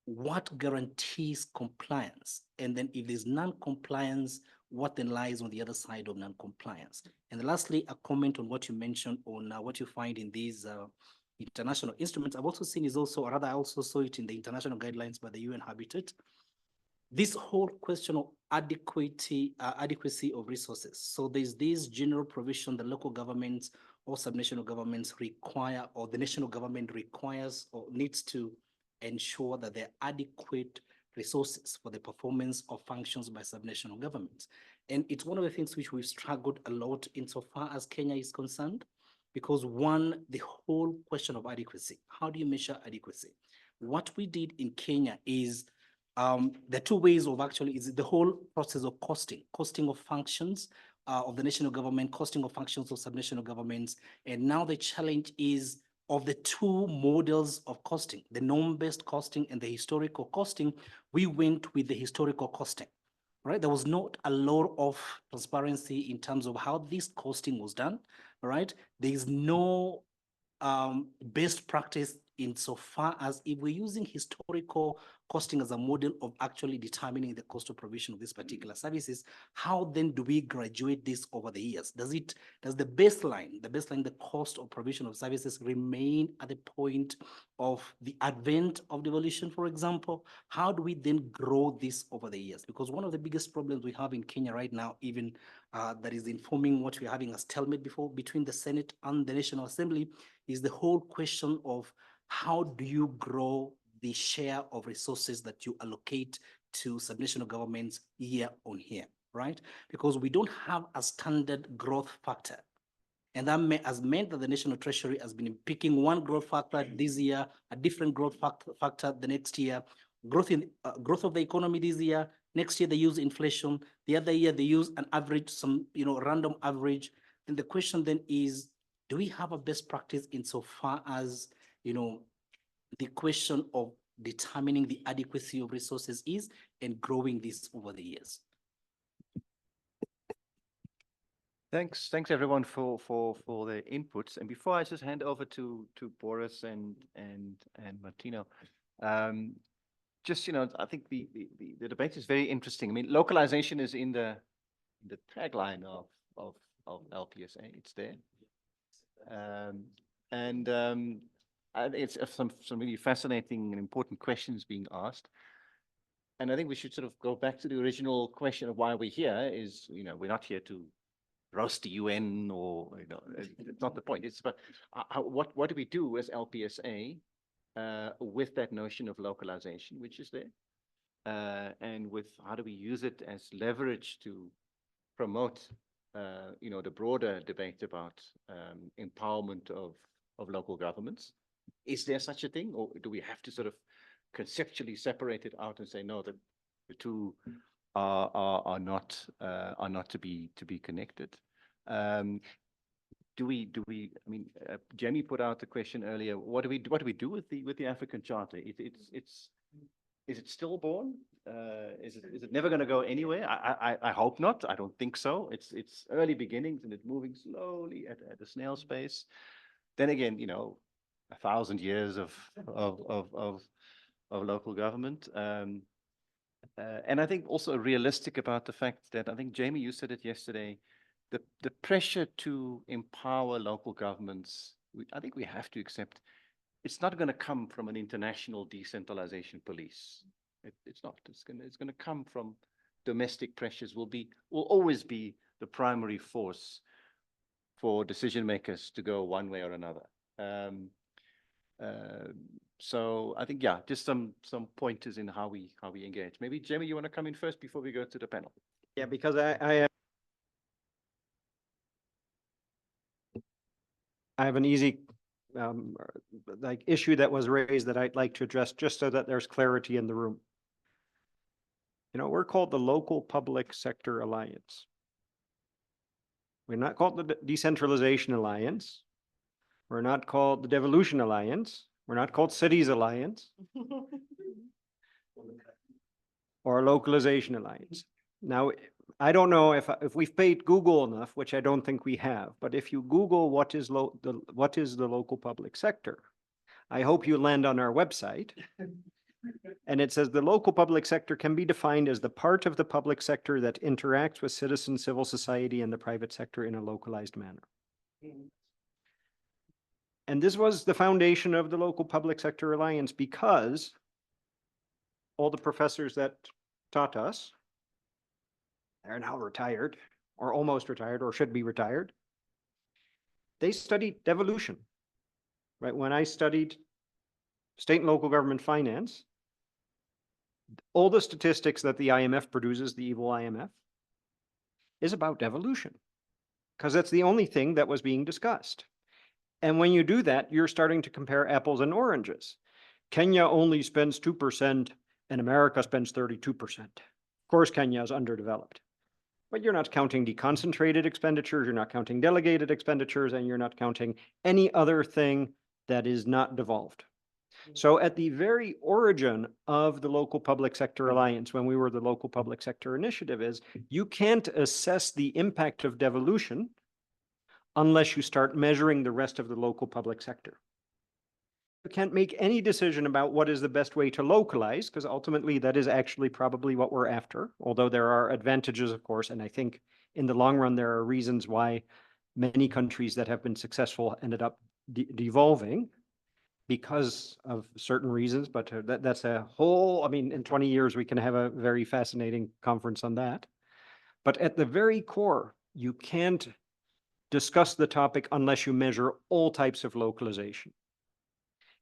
what guarantees compliance? And then if there's non-compliance, what then lies on the other side of non-compliance? And lastly, a comment on what you mentioned on what you find in these international instruments. I've also seen is also, or rather I also saw it in the international guidelines by the UN Habitat, this whole question of adequacy of resources. So there's this general provision that local governments or subnational governments require, or the national government requires or needs to ensure that there are adequate resources for the performance of functions by subnational governments. And it's one of the things which we've struggled a lot insofar as Kenya is concerned, because one, the whole question of adequacy, how do you measure adequacy? What we did in Kenya is there are two ways of actually, is the whole process of costing of functions of the national government, costing of functions of subnational governments. And now the challenge is, of the two models of costing, the norm-based costing and the historical costing, we went with the historical costing, right? There was not a lot of transparency in terms of how this costing was done, right? There is no best practice insofar as if we're using historical costing as a model of actually determining the cost of provision of these particular services, how then do we graduate this over the years? Does the baseline, the cost of provision of services remain at the point of the advent of devolution, for example? How do we then grow this over the years? Because one of the biggest problems we have in Kenya right now, even that is informing what we're having a stalemate before between the Senate and the National Assembly, is the whole question of how do you grow the share of resources that you allocate to subnational governments year on year, right? Because we don't have a standard growth factor. And that has meant that the National Treasury has been picking one growth factor this year, a different growth factor the next year, growth of the economy this year, next year they use inflation, the other year they use an average, some random average. And the question then is, do we have a best practice insofar as the question of determining the adequacy of resources is, and growing this over the years? Thanks everyone for their inputs. And before I just hand over to Boris and Martino, just I think the debate is very interesting. I mean, localization is in the tagline of LPSA. It's there, and I think it's some really fascinating and important questions being asked. And I think we should sort of go back to the original question of why we're here. Is we're not here to roast the UN, or it's not the point. It's about what do we do as LPSA with that notion of localization, which is there, and with how do we use it as leverage to promote the broader debate about empowerment of local governments. Is there such a thing, or do we have to sort of conceptually separate it out and say no, that the two are not to be connected? Do we? I mean, Jamie put out the question earlier. What do we do with the African Charter? Is it stillborn? Is it never going to go anywhere? I hope not. I don't think so. It's early beginnings, and it's moving slowly at a snail's pace. Then again, 1,000 years of local government. And I think also realistic about the fact that, I think, Jamie, you said it yesterday, the pressure to empower local governments, I think we have to accept it's not going to come from an international decentralization police. It's not. It's going to come from domestic pressures. Will always be the primary force for decision makers to go one way or another. So I think, yeah, just some pointers in how we engage. Maybe Jamie, you want to come in first before we go to the panel? Yeah, because I have an easy issue that was raised that I'd like to address, just so that there's clarity in the room. You know, we're called the Local Public Sector Alliance. We're not called the Decentralization Alliance. We're not called the Devolution Alliance. We're not called Cities Alliance or Localization Alliance. Now, I don't know if we've paid Google enough, which I don't think we have, but if you Google what is the local public sector, I hope you land on our website. And it says the local public sector can be defined as the part of the public sector that interacts with citizen civil society and the private sector in a localized manner. And this was the foundation of the Local Public Sector Alliance because all the professors that taught us, they're now retired or almost retired or should be retired. They studied devolution, right? When I studied state and local government finance, all the statistics that the IMF produces, the evil IMF, is about devolution because that's the only thing that was being discussed. And when you do that, you're starting to compare apples and oranges. Kenya only spends 2% and America spends 32%. Of course, Kenya is underdeveloped, but you're not counting deconcentrated expenditures, you're not counting delegated expenditures, and you're not counting any other thing that is not devolved. So at the very origin of the Local Public Sector Alliance, when we were the Local Public Sector Initiative, is you can't assess the impact of devolution unless you start measuring the rest of the local public sector. You can't make any decision about what is the best way to localize, because ultimately that is actually probably what we're after, although there are advantages, of course, and I think in the long run, there are reasons why many countries that have been successful ended up devolving because of certain reasons, but that's a whole, I mean, in 20 years, we can have a very fascinating conference on that. But at the very core, you can't discuss the topic unless you measure all types of localization.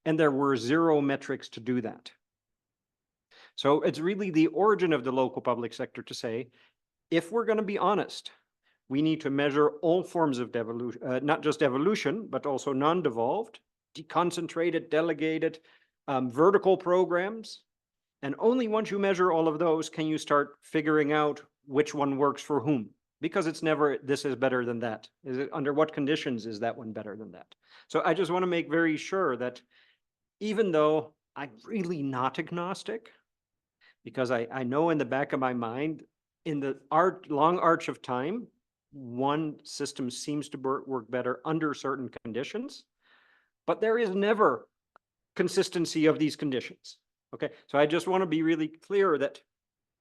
And there were 0 metrics to do that. So it's really the origin of the local public sector to say, if we're going to be honest, we need to measure all forms of devolution, not just evolution, but also non-devolved, deconcentrated, delegated, vertical programs. And only once you measure all of those can you start figuring out which one works for whom. Because it's never, this is better than that. Is it under what conditions is that one better than that? So I just want to make very sure that even though I'm really not agnostic, because I know in the back of my mind, in the long arch of time, one system seems to work better under certain conditions, but there is never consistency of these conditions. Okay, so I just want to be really clear that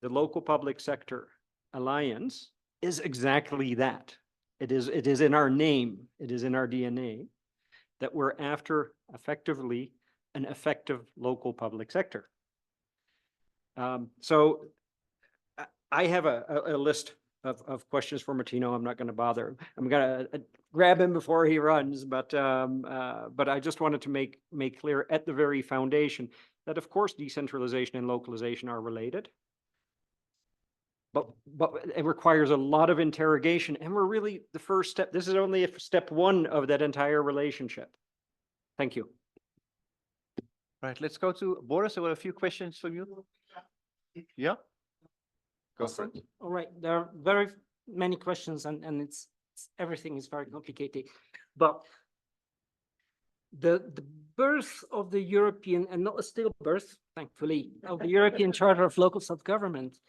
the Local Public Sector Alliance is exactly that. It is in our name, it is in our DNA, that we're after effectively an effective local public sector. So I have a list of questions for Martino. I'm not going to bother. I'm going to grab him before he runs, but I just wanted to make clear at the very foundation that, of course, decentralization and localization are related. But it requires a lot of interrogation, and we're really the first step. This is only step 1 of that entire relationship. Thank you. Right, let's go to Boris. There were a few questions from you. Yeah? Go for it. All right, there are very many questions and it's everything is very complicated. But the birth of the European, and not a stillbirth, thankfully, of the European Charter of Local Self-Government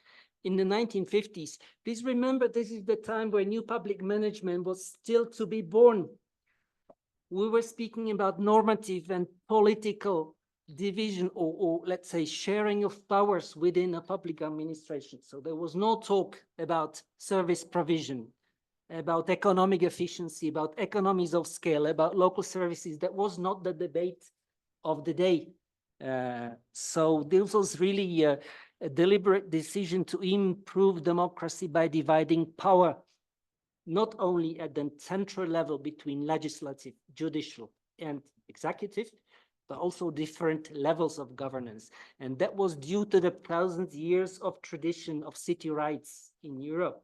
in the 1950s. Please remember, this is the time where new public management was still to be born. We were speaking about normative and political division or let's say sharing of powers within a public administration. So there was no talk about service provision, about economic efficiency, about economies of scale, about local services. That was not the debate of the day. So this was really a deliberate decision to improve democracy by dividing power, not only at the central level between legislative, judicial, and executive, but also different levels of governance. And that was due to the 1,000 years of tradition of city rights in Europe.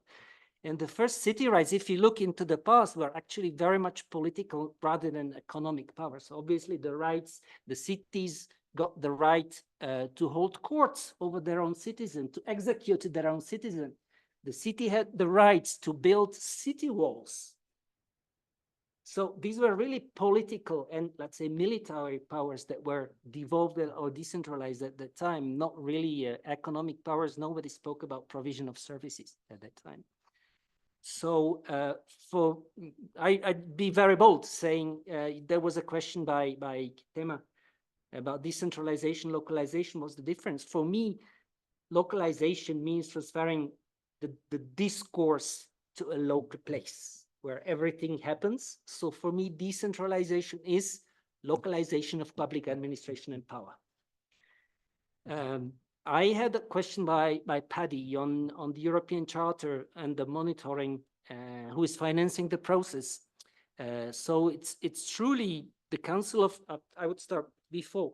And the first city rights, if you look into the past, were actually very much political rather than economic power. So obviously the rights, the cities got the right to hold courts over their own citizen, to execute their own citizen. The city had the rights to build city walls. So these were really political and, let's say, military powers that were devolved or decentralized at that time, not really economic powers. Nobody spoke about provision of services at that time. So I'd be very bold saying there was a question by Tema about decentralization, localization. What's the difference? For me, localization means transferring the discourse to a local place where everything happens. So for me, decentralization is localization of public administration and power. I had a question by Paddy on the European Charter and the monitoring, who is financing the process. So it's truly the Council of, I would start before.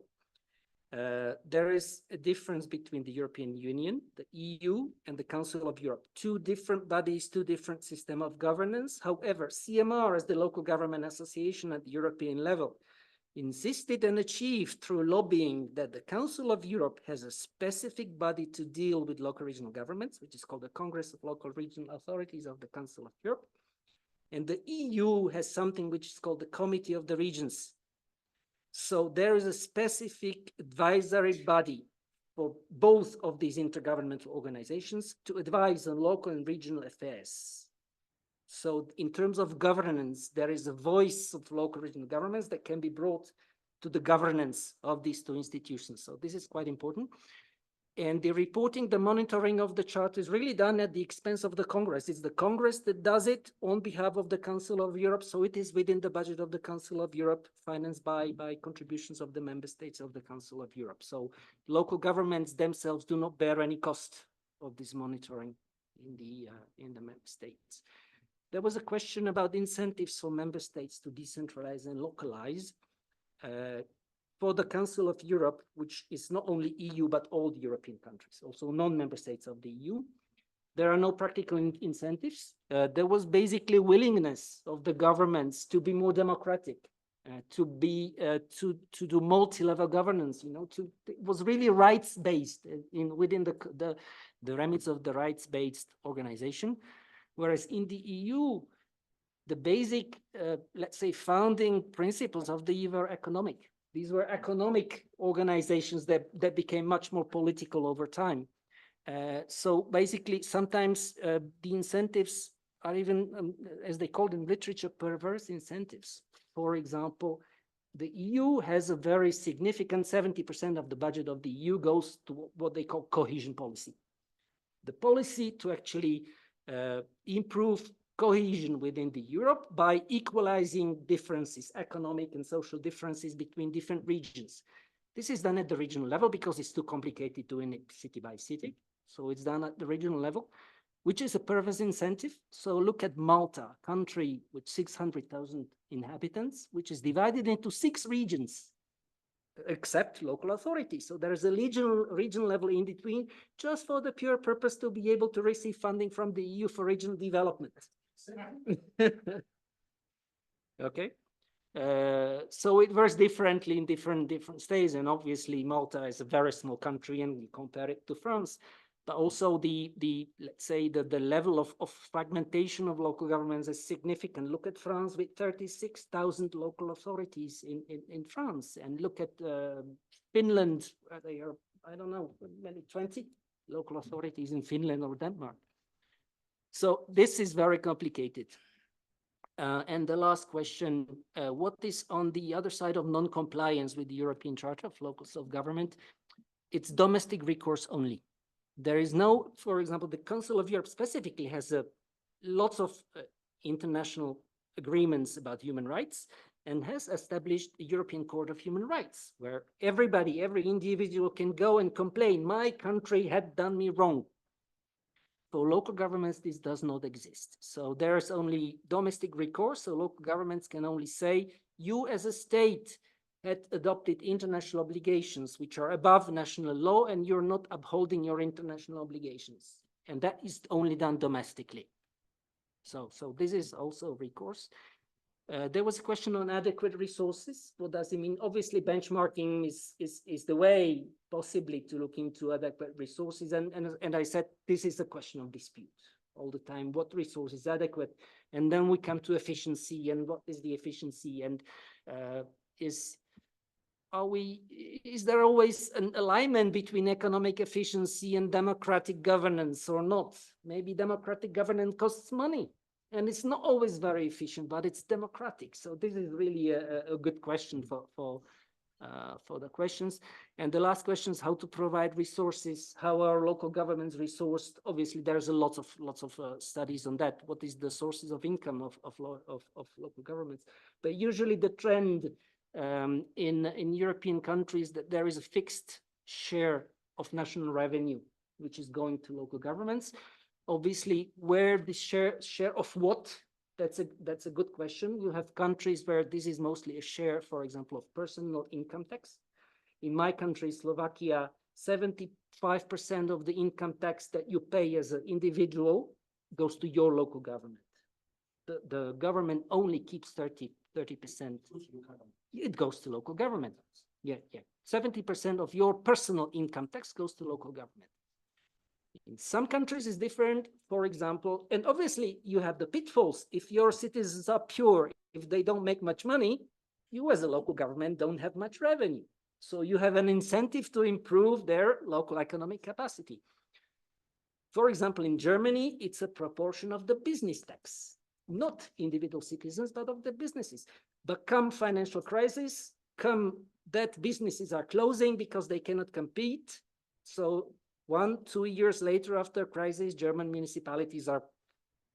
There is a difference between the European Union, the EU, and the Council of Europe. Two different bodies, two different systems of governance. However, CMR, as the local government association at the European level, insisted and achieved through lobbying that the Council of Europe has a specific body to deal with local regional governments, which is called the Congress of Local Regional Authorities of the Council of Europe. And the EU has something which is called the Committee of the Regions. So there is a specific advisory body for both of these intergovernmental organizations to advise on local and regional affairs. So in terms of governance, there is a voice of local regional governments that can be brought to the governance of these two institutions. So this is quite important. And the reporting, the monitoring of the chart is really done at the expense of the Congress. It's the Congress that does it on behalf of the Council of Europe. So it is within the budget of the Council of Europe, financed by contributions of the member states of the Council of Europe. So local governments themselves do not bear any cost of this monitoring in the member states. There was a question about incentives for member states to decentralize and localize. For the Council of Europe, which is not only EU, but all the European countries, also non-member states of the EU, there are no practical incentives. There was basically willingness of the governments to be more democratic, to do multi-level governance. It was really rights-based within the remits of the rights-based organization. Whereas in the EU, the basic, let's say, founding principles of the EU were economic. These were economic organizations that became much more political over time. So basically, sometimes the incentives are even, as they call it in literature, perverse incentives. For example, the EU has a very significant 70% of the budget of the EU goes to what they call cohesion policy. The policy to actually improve cohesion within the Europe by equalizing differences, economic and social differences between different regions. This is done at the regional level because it's too complicated doing it city by city. So it's done at the regional level, which is a perverse incentive. So look at Malta, a country with 600,000 inhabitants, which is divided into 6 regions, except local authorities. So there is a regional level in between, just for the pure purpose to be able to receive funding from the EU for regional development. Okay. So it works differently in different states, and obviously Malta is a very small country, and you compare it to France. But also let's say the level of fragmentation of local governments is significant. Look at France with 36,000 local authorities in France, and look at Finland, where they are, I don't know, maybe 20 local authorities in Finland or Denmark. So this is very complicated. And the last question, what is on the other side of non-compliance with the European Charter of Local Self-Government? It's domestic recourse only. There is no, for example, the Council of Europe specifically has lots of international agreements about human rights and has established the European Court of Human Rights, where everybody, every individual can go and complain, my country had done me wrong. For local governments, this does not exist. So there's only domestic recourse. So local governments can only say, you as a state had adopted international obligations which are above national law, and you're not upholding your international obligations. And that is only done domestically. So this is also recourse. There was a question on adequate resources. What does it mean? Obviously, benchmarking is the way possibly to look into adequate resources. And I said, this is a question of dispute all the time. What resource is adequate? And then we come to efficiency, and what is the efficiency? And is there always an alignment between economic efficiency and democratic governance or not? Maybe democratic governance costs money. And it's not always very efficient, but it's democratic. So this is really a good question for the questions. And the last question is how to provide resources, how are local governments resourced? Obviously, there's a lots of studies on that. What is the sources of income of local governments? But usually the trend in European countries that there is a fixed share of national revenue, which is going to local governments. Obviously, where the share of what? That's a good question. You have countries where this is mostly a share, for example, of personal income tax. In my country, Slovakia, 75% of the income tax that you pay as an individual goes to your local government. The government only keeps 30%. It goes to local government. Yeah. 70% of your personal income tax goes to local government. In some countries it's different, for example, and obviously you have the pitfalls. If your citizens are poor, if they don't make much money, you as a local government don't have much revenue. So you have an incentive to improve their local economic capacity. For example, in Germany, it's a proportion of the business tax, not individual citizens, but of the businesses. But come financial crisis, come that businesses are closing because they cannot compete. So 1-2 years later after crisis, German municipalities are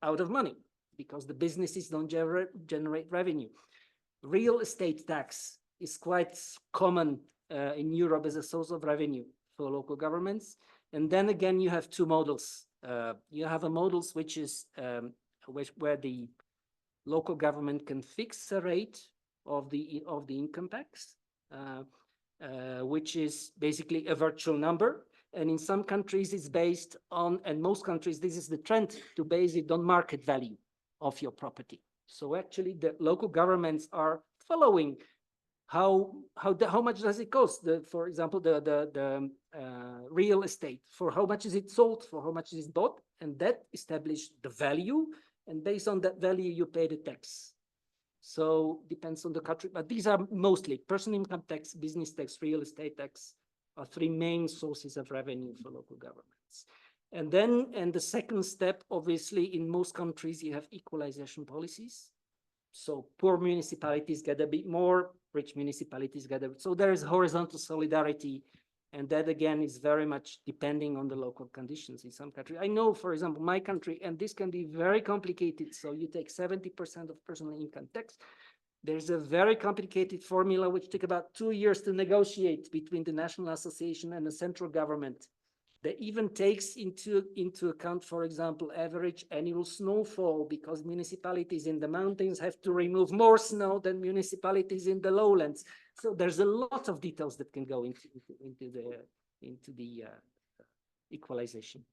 out of money because the businesses don't generate revenue. Real estate tax is quite common in Europe as a source of revenue for local governments. And then again, you have two models. You have a models which is where the local government can fix a rate of the income tax, which is basically a virtual number. And in some countries, it's based on, and most countries, this is the trend to base it on market value of your property. So actually, the local governments are following how much does it cost? For example, the real estate, for how much is it sold, for how much is it bought, and that establishes the value. And based on that value, you pay the tax. So depends on the country, but these are mostly personal income tax, business tax, real estate tax are three main sources of revenue for local governments. And the second step, obviously, in most countries, you have equalization policies. So poor municipalities get a bit more, rich municipalities get a bit. So there is horizontal solidarity. And that, again, is very much depending on the local conditions in some countries. I know, for example, my country, and this can be very complicated. So you take 70% of personal income tax. There's a very complicated formula which took about 2 years to negotiate between the National Association and the central government. That even takes into account, for example, average annual snowfall, because municipalities in the mountains have to remove more snow than municipalities in the lowlands. So there's a lot of details that can go into the equalization.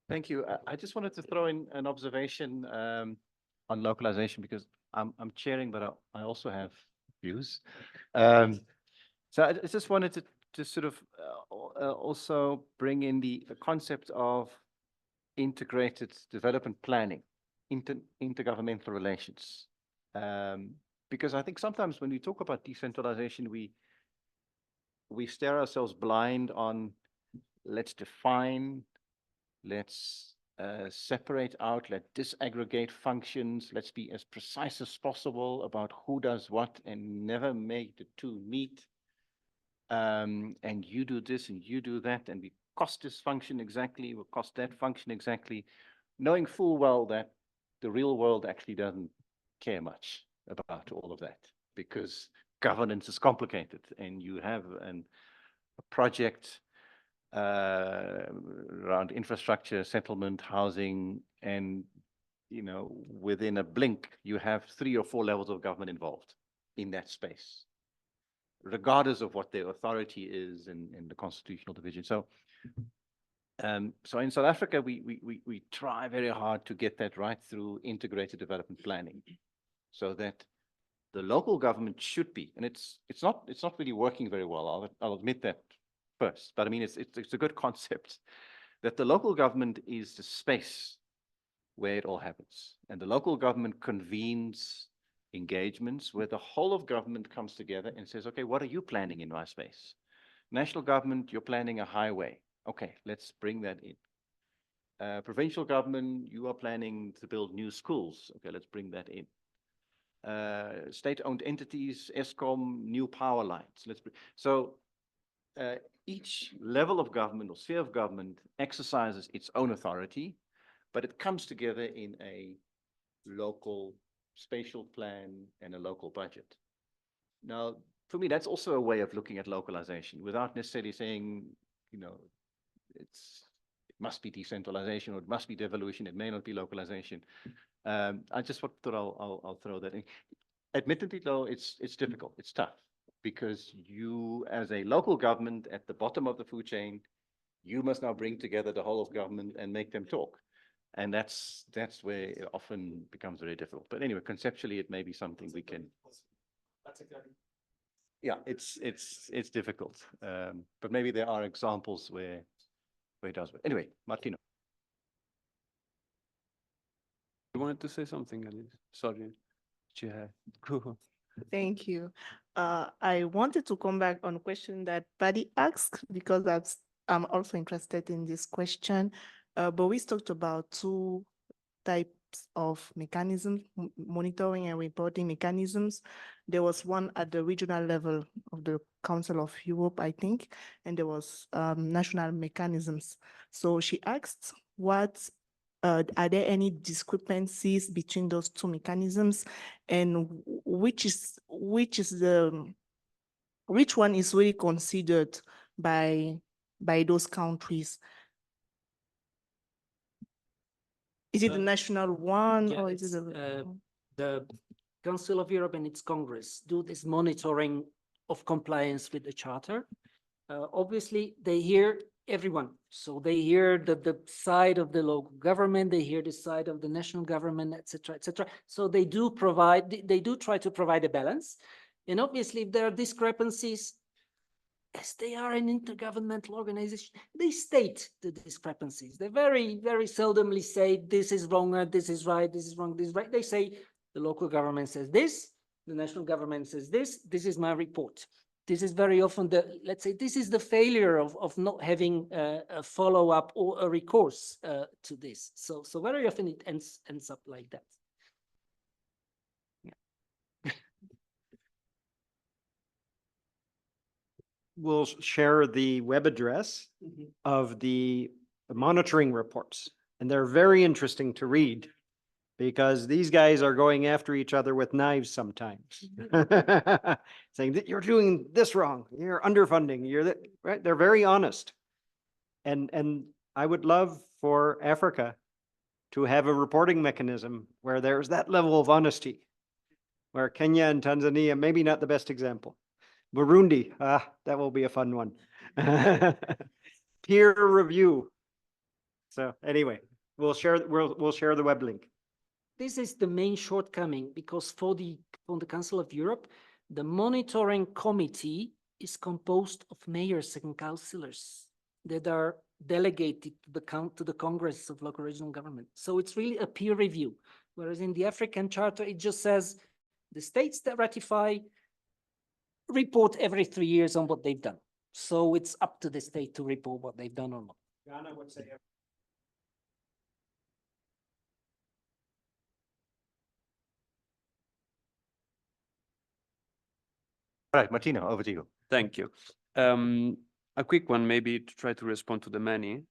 Thank you. I just wanted to throw in an observation on localization because I'm chairing, but I also have views. So I just wanted to sort of also bring in the concept of integrated development planning, intergovernmental relations. Because I think sometimes when we talk about decentralization, we stare ourselves blind on let's define, let's separate out, let's disaggregate functions, let's be as precise as possible about who does what and never make the two meet. And you do this and you do that, and we cost this function exactly, we'll cost that function exactly, knowing full well that the real world actually doesn't care much about all of that because governance is complicated and you have a project around infrastructure, settlement, housing, and within a blink, you have 3 or 4 levels of government involved in that space, regardless of what their authority is in the constitutional division. So So in South Africa, we try very hard to get that right through integrated development planning, so that the local government should be, and it's not really working very well. I'll admit that first, but I mean it's a good concept that the local government is the space where it all happens, and the local government convenes engagements where the whole of government comes together and says, okay, what are you planning in my space? National government, you're planning a highway. Okay, let's bring that in. Provincial government, you are planning to build new schools. Okay, let's bring that in. State-owned entities, ESCOM, new power lines. Each level of government or sphere of government exercises its own authority, but it comes together in a local spatial plan and a local budget. Now, for me, that's also a way of looking at localization without necessarily saying, you know, it must be decentralization or it must be devolution. It may not be localization. I just thought I'll throw that in. Admittedly, though, it's difficult. It's tough because you, as a local government at the bottom of the food chain, you must now bring together the whole of government and make them talk. And that's where it often becomes very difficult. But anyway, conceptually, it may be something we can. That's exactly. Yeah, it's difficult. But maybe there are examples where it does. But anyway, Martino. You wanted to say something, Alice? Sorry. Chair. Thank you. I wanted to come back on a question that Paddy asked because I'm also interested in this question. But we talked about two types of mechanisms, monitoring and reporting mechanisms. There was one at the regional level of the Council of Europe, I think, and there was national mechanisms. So she asked, are there any discrepancies between those two mechanisms, and which one is really considered by those countries? Is it the national one, Yeah, or is it the Council of Europe and its Congress do this monitoring of compliance with the Charter. Obviously, they hear everyone. So they hear the side of the local government, they hear the side of the national government, etc., etc. So they do try to provide a balance. And obviously, if there are discrepancies, as they are an intergovernmental organization, they state the discrepancies. They very, very seldomly say, this is wrong, this is right, this is wrong, this is right. They say, the local government says this, the national government says this is my report. This is very often let's say, this is the failure of not having a follow-up or a recourse to this. So very often it ends up like that. We'll share the web address of the monitoring reports, and they're very interesting to read because these guys are going after each other with knives sometimes, saying that you're doing this wrong, you're underfunding, you're that, right? They're very honest. And I would love for Africa to have a reporting mechanism where there's that level of honesty, where Kenya and Tanzania, maybe not the best example. Burundi, that will be a fun one. Peer review. So anyway, we'll share the web link. This is the main shortcoming because from the Council of Europe, the monitoring committee is composed of mayors and councillors that are delegated to the Congress of Local Regional Government. So it's really a peer review. Whereas in the African Charter, it just says the states that ratify report every 3 years on what they've done. So it's up to the state to report what they've done or not. Ghana would say. All right, Martino, over to you. Thank you. A quick one, maybe to try to respond to the many.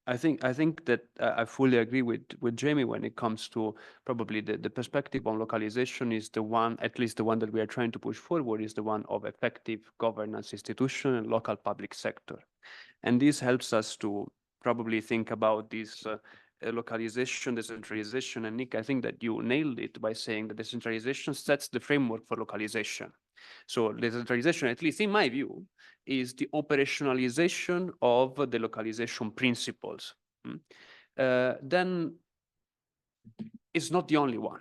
I think that I fully agree with Jamie when it comes to probably the perspective on localization is the one, at least the one that we are trying to push forward, is the one of effective governance institution and local public sector. And this helps us to probably think about this localization, decentralization. And Nick, I think that you nailed it by saying that decentralization sets the framework for localization. So decentralization, at least in my view, is the operationalization of the localization principles. Then it's not the only one.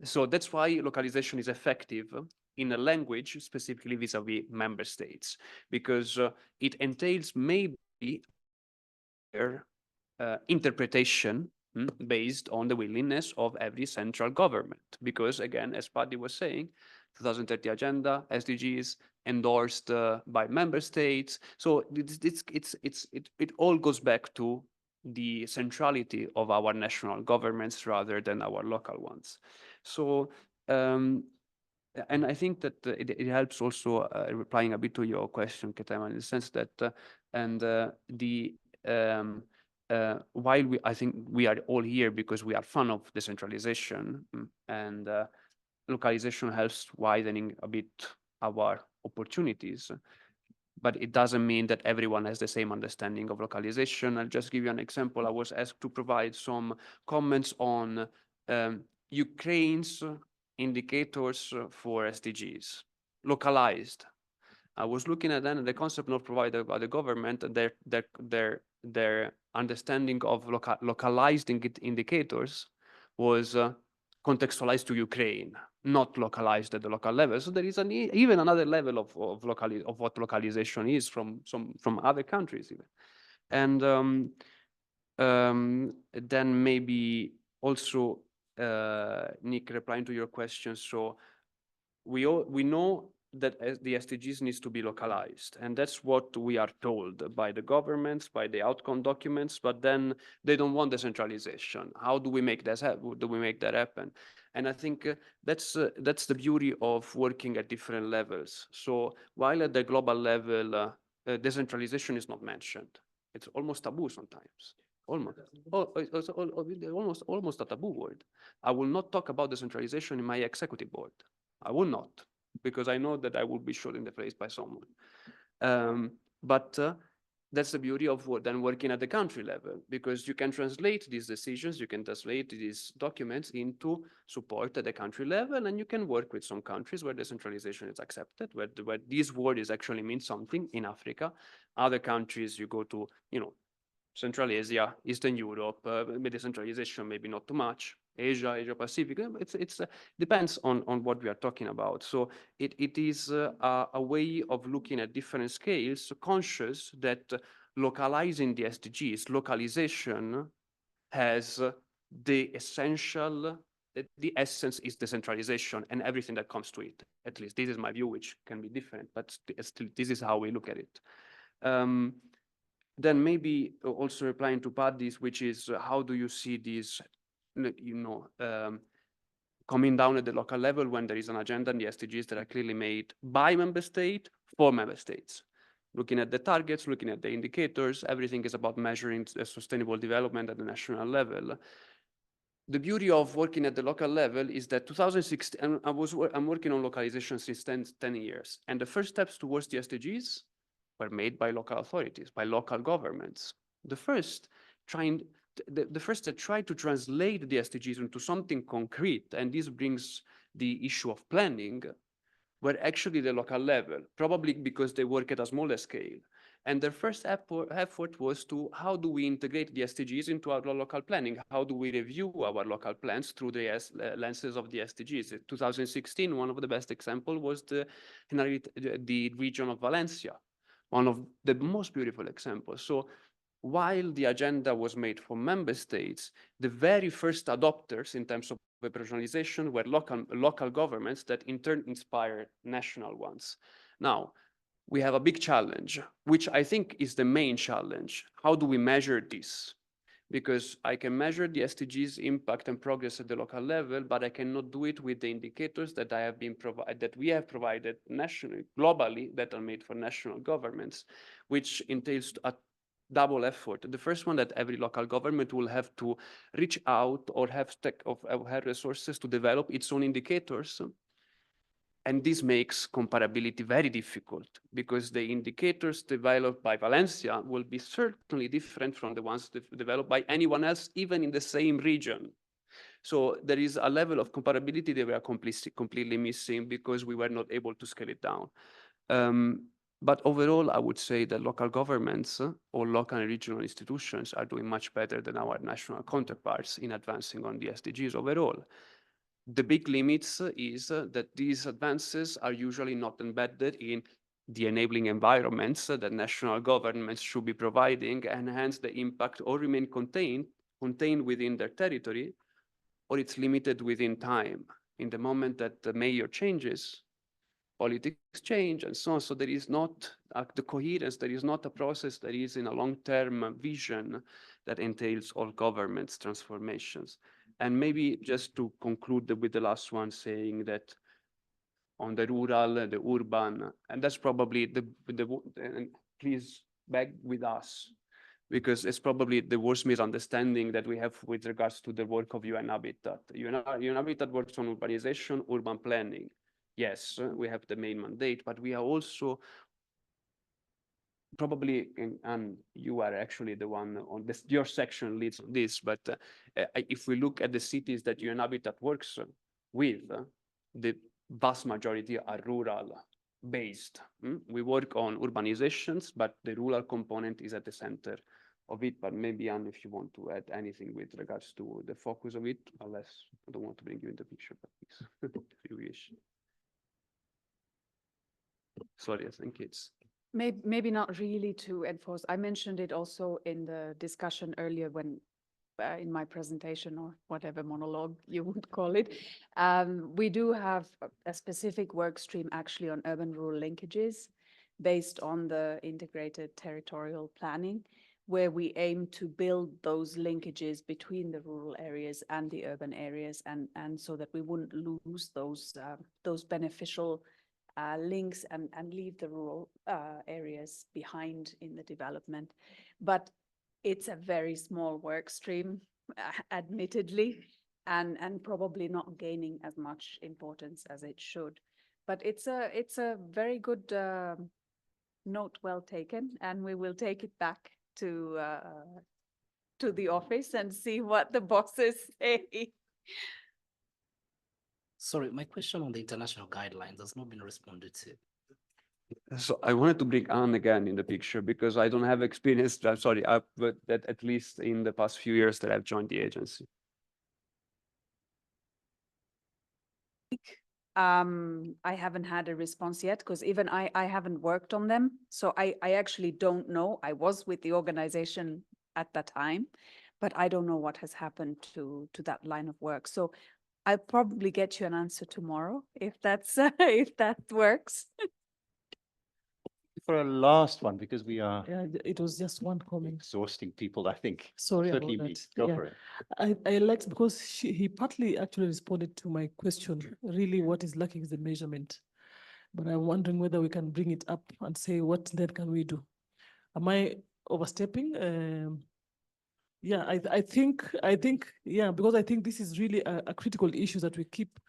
So that's why localization is effective in a language, specifically vis-a-vis member states, because it entails maybe their interpretation based on the willingness of every central government. Because again, as Paddy was saying, 2030 agenda, SDGs endorsed by member states. So it all goes back to the centrality of our national governments rather than our local ones. So, and I think that it helps also replying a bit to your question, Ketema, in the sense that, while I think we are all here because we are fan of decentralization, and localization helps widening a bit our opportunities, but it doesn't mean that everyone has the same understanding of localization. I'll just give you an example. I was asked to provide some comments on Ukraine's indicators for SDGs, localized. I was looking at then the concept not provided by the government, and their understanding of localized indicators was contextualized to Ukraine, not localized at the local level. So there is even another level of what localization is from other countries even. And then maybe also, Nick, replying to your question, so we know that the SDGs needs to be localized, and that's what we are told by the governments, by the outcome documents, but then they don't want decentralization. How do we make that happen? And I think that's the beauty of working at different levels. So while at the global level, decentralization is not mentioned, it's almost taboo sometimes. Almost a taboo word. I will not talk about decentralization in my executive board. I will not, because I know that I will be shot in the face by someone. But that's the beauty of then working at the country level, because you can translate these decisions, you can translate these documents into support at the country level, and you can work with some countries where decentralization is accepted, where this word is actually means something in Africa. Other countries, you go to, Central Asia, Eastern Europe, decentralization maybe not too much. Asia Pacific. It's depends on what we are talking about. So it is a way of looking at different scales, conscious that localizing the SDGs, localization has the essential. The essence is decentralization and everything that comes to it. At least this is my view, which can be different, but still, this is how we look at it. Then maybe also replying to Paddy's, which is how do you see these, coming down at the local level when there is an agenda and the SDGs that are clearly made by member state for member states. Looking at the targets, looking at the indicators, everything is about measuring sustainable development at the national level. The beauty of working at the local level is that 2016, and I'm working on localization since 10 years, and the first steps towards the SDGs were made by local authorities, by local governments. The first that tried to translate the SDGs into something concrete, and this brings the issue of planning, were actually the local level, probably because they work at a smaller scale. And their first effort was to, how do we integrate the SDGs into our local planning? How do we review our local plans through the lenses of the SDGs? In 2016, one of the best examples was the region of Valencia, one of the most beautiful examples. So while the agenda was made for member states, the very first adopters in terms of operationalization were local governments that in turn inspired national ones. Now, we have a big challenge, which I think is the main challenge. How do we measure this? Because I can measure the SDGs impact and progress at the local level, but I cannot do it with the indicators that we have provided nationally, globally, that are made for national governments, which entails a double effort. The first one, that every local government will have to reach out or have resources to develop its own indicators. And this makes comparability very difficult, because the indicators developed by Valencia will be certainly different from the ones developed by anyone else, even in the same region. So there is a level of comparability that we are completely missing because we were not able to scale it down. But overall, I would say that local governments or local and regional institutions are doing much better than our national counterparts in advancing on the SDGs overall. The big limits is that these advances are usually not embedded in the enabling environments that national governments should be providing, and hence the impact or remain contained within their territory, or it's limited within time. In the moment that the mayor changes, politics change and so on. So there is not the coherence, there is not a process that is in a long-term vision that entails all governments transformations. And maybe just to conclude with the last one, saying that on the rural, the urban, and that's probably and please back with us, because it's probably the worst misunderstanding that we have with regards to the work of UN Habitat. UN Habitat works on urbanization, urban planning. Yes, we have the main mandate, but we are also probably, and you are actually the one on this, your section leads on this, but if we look at the cities that UN Habitat works with, the vast majority are rural based. We work on urbanizations, but the rural component is at the center of it. But maybe, Anne, if you want to add anything with regards to the focus of it, unless I don't want to bring you in the picture, but please, if you wish. Sorry, I think it's. Maybe not really to enforce. I mentioned it also in the discussion earlier when in my presentation or whatever monologue you would call it. We do have a specific work stream actually on urban-rural linkages based on the integrated territorial planning, where we aim to build those linkages between the rural areas and the urban areas, and so that we wouldn't lose those beneficial links and leave the rural areas behind in the development. But it's a very small work stream, admittedly, and probably not gaining as much importance as it should. But it's a very good note, well taken, and we will take it back to the office and see what the bosses say. Sorry, my question on the international guidelines has not been responded to. So I wanted to bring Anne again in the picture because I don't have experience, sorry, but that at least in the past few years that I've joined the agency. I haven't had a response yet because even I haven't worked on them. So I actually don't know. I was with the organization at that time, but I don't know what has happened to that line of work. So I'll probably get you an answer tomorrow if that's if that works. For a last one, because we are Yeah, it was just one comment. exhausting people, I think. Sorry about Certainly me. that. Go Yeah. for it. I liked because he partly actually responded to my question. Really, what is lacking is the measurement. But I'm wondering whether we can bring it up and say, what then can we do? Am I overstepping? Yeah, I think, yeah, because I think this is really a critical issue that we keep.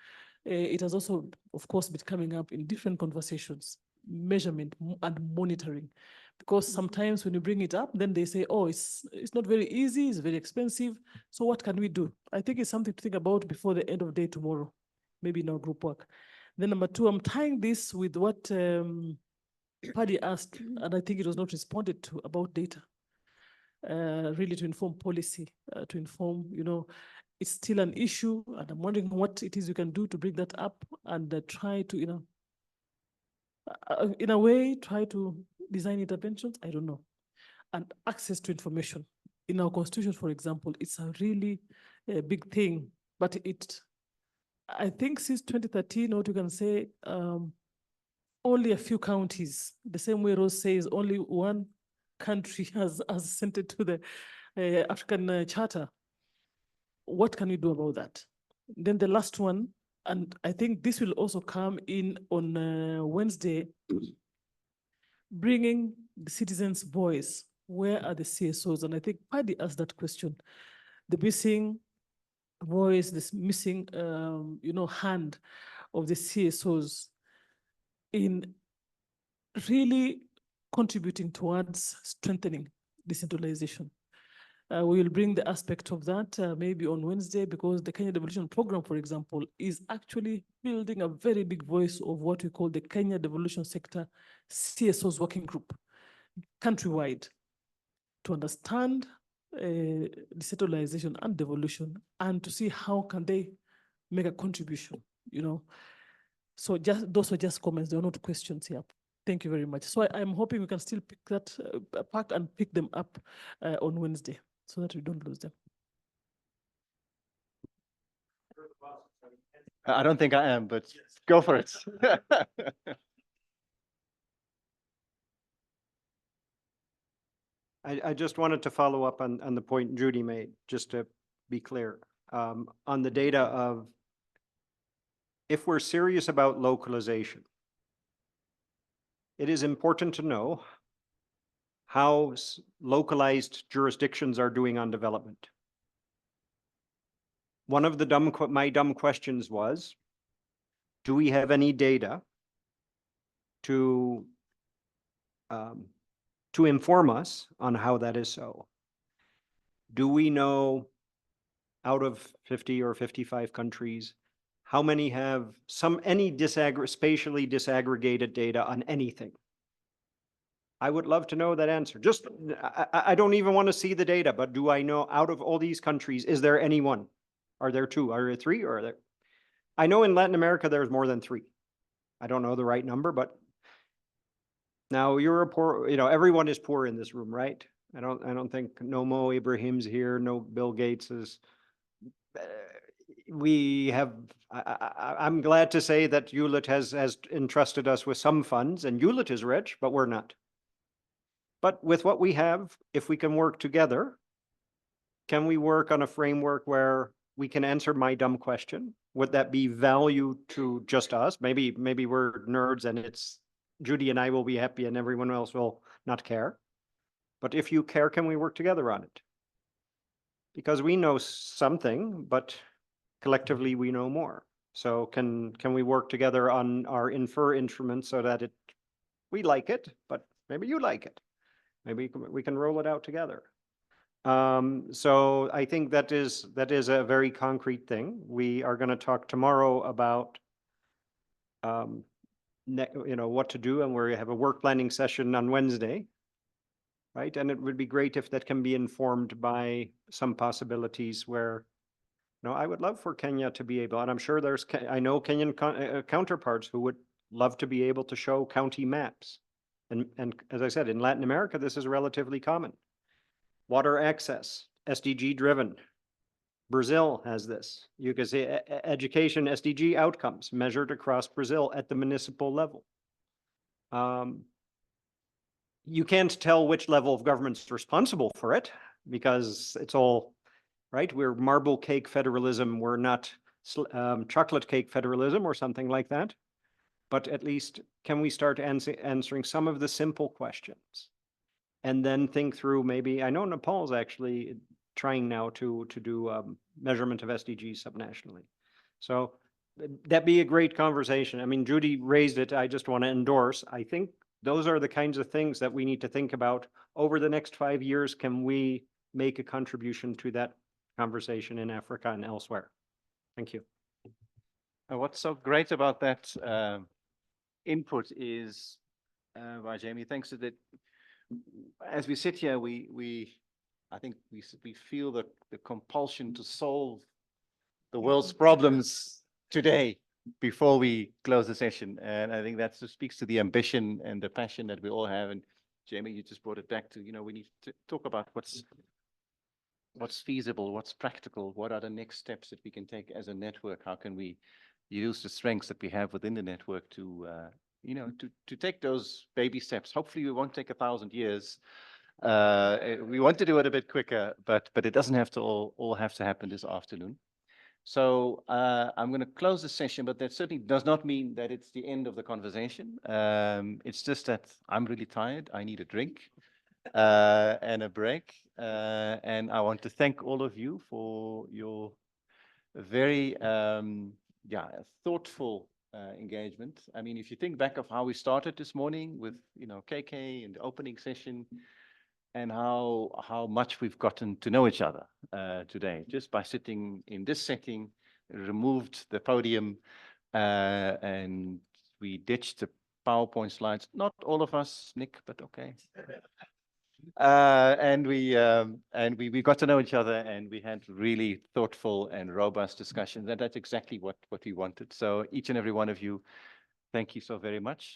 It has also, of course, been coming up in different conversations, measurement and monitoring. Because sometimes when you bring it up, then they say, oh, it's not very easy, it's very expensive. So what can we do? I think it's something to think about before the end of the day tomorrow, maybe in our group work. Then number two, I'm tying this with what Paddy asked, and I think it was not responded to about data. Really to inform policy, to inform, it's still an issue, and I'm wondering what it is you can do to bring that up and try to, in a way, try to design interventions. I don't know. And access to information. In our constitution, for example, it's a really big thing, but I think since 2013, what you can say, only a few counties, the same way Rose says, only one country has assented to the African Charter. What can we do about that? Then the last one, and I think this will also come in on Wednesday, bringing the citizens' voice. Where are the CSOs? And I think Paddy asked that question. The missing voice, this missing, hand of the CSOs in really contributing towards strengthening decentralization. We will bring the aspect of that maybe on Wednesday, because the Kenya Devolution Program, for example, is actually building a very big voice of what we call the Kenya Devolution Sector CSOs Working Group, countrywide, to understand decentralization and devolution, and to see how can they make a contribution, you know. So just those are just comments, they are not questions here. Thank you very much. So I'm hoping we can still pick that back and pick them up on Wednesday, so that we don't lose them. I don't think I am, but go for it. I just wanted to follow up on the point Judy made, just to be clear, on the data of, if we're serious about localization, it is important to know how localized jurisdictions are doing on development. One of the my dumb questions was, do we have any data to inform us on how that is so? Do we know, out of 50 or 55 countries, how many have any spatially disaggregated data on anything? I would love to know that answer. Just, I don't even want to see the data, but do I know, out of all these countries, is there any one? Are there two? Are there three? Or are there? I know in Latin America there's more than three. I don't know the right number, but now you're a poor, you know, everyone is poor in this room, right? I don't think no Mo Ibrahim's here, no Bill Gates is. We have, I'm glad to say that ULIT has entrusted us with some funds, and ULIT is rich, but we're not. But with what we have, if we can work together, can we work on a framework where we can answer my dumb question? Would that be value to just us? Maybe we're nerds and it's Judy and I will be happy and everyone else will not care. But if you care, can we work together on it? Because we know something, but collectively we know more. So can we work together on our infer instruments so that we like it, but maybe you like it. Maybe we can roll it out together. So I think that is a very concrete thing. We are going to talk tomorrow about you know, what to do, and we have a work planning session on Wednesday, right? And it would be great if that can be informed by some possibilities where, you know, I would love for Kenya to be able, and I'm sure I know Kenyan counterparts who would love to be able to show county maps. And as I said, in Latin America, this is relatively common. Water access, SDG driven. Brazil has this. You can say education SDG outcomes measured across Brazil at the municipal level. You can't tell which level of government's responsible for it because it's all, right? We're marble cake federalism. We're not chocolate cake federalism or something like that. But at least can we start answering some of the simple questions? And then think through, maybe, I know Nepal's actually trying now to do measurement of SDGs subnationally. So that'd be a great conversation. I mean, Judy raised it, I just want to endorse. I think those are the kinds of things that we need to think about over the next 5 years. Can we make a contribution to that conversation in Africa and elsewhere? Thank you. What's so great about that input is, by Jamie, thanks to that, as we sit here, I think we feel the compulsion to solve the world's problems today before we close the session. And I think that speaks to the ambition and the passion that we all have. And Jamie, you just brought it back to, you know, we need to talk about what's feasible, what's practical, what are the next steps that we can take as a network? How can we use the strengths that we have within the network to, you know, to take those baby steps? Hopefully we won't take 1,000 years. We want to do it a bit quicker, but it doesn't have to all have to happen this afternoon. So I'm going to close the session, but that certainly does not mean that it's the end of the conversation. It's just that I'm really tired. I need a drink and a break. And I want to thank all of you for your very thoughtful engagement. I mean, if you think back of how we started this morning with, you know, KK and the opening session, and how much we've gotten to know each other today, just by sitting in this setting, removed the podium, and we ditched the PowerPoint slides. Not all of us, Nick, but okay. And we got to know each other, and we had really thoughtful and robust discussions, and that's exactly what we wanted. So each and every one of you, thank you so very much.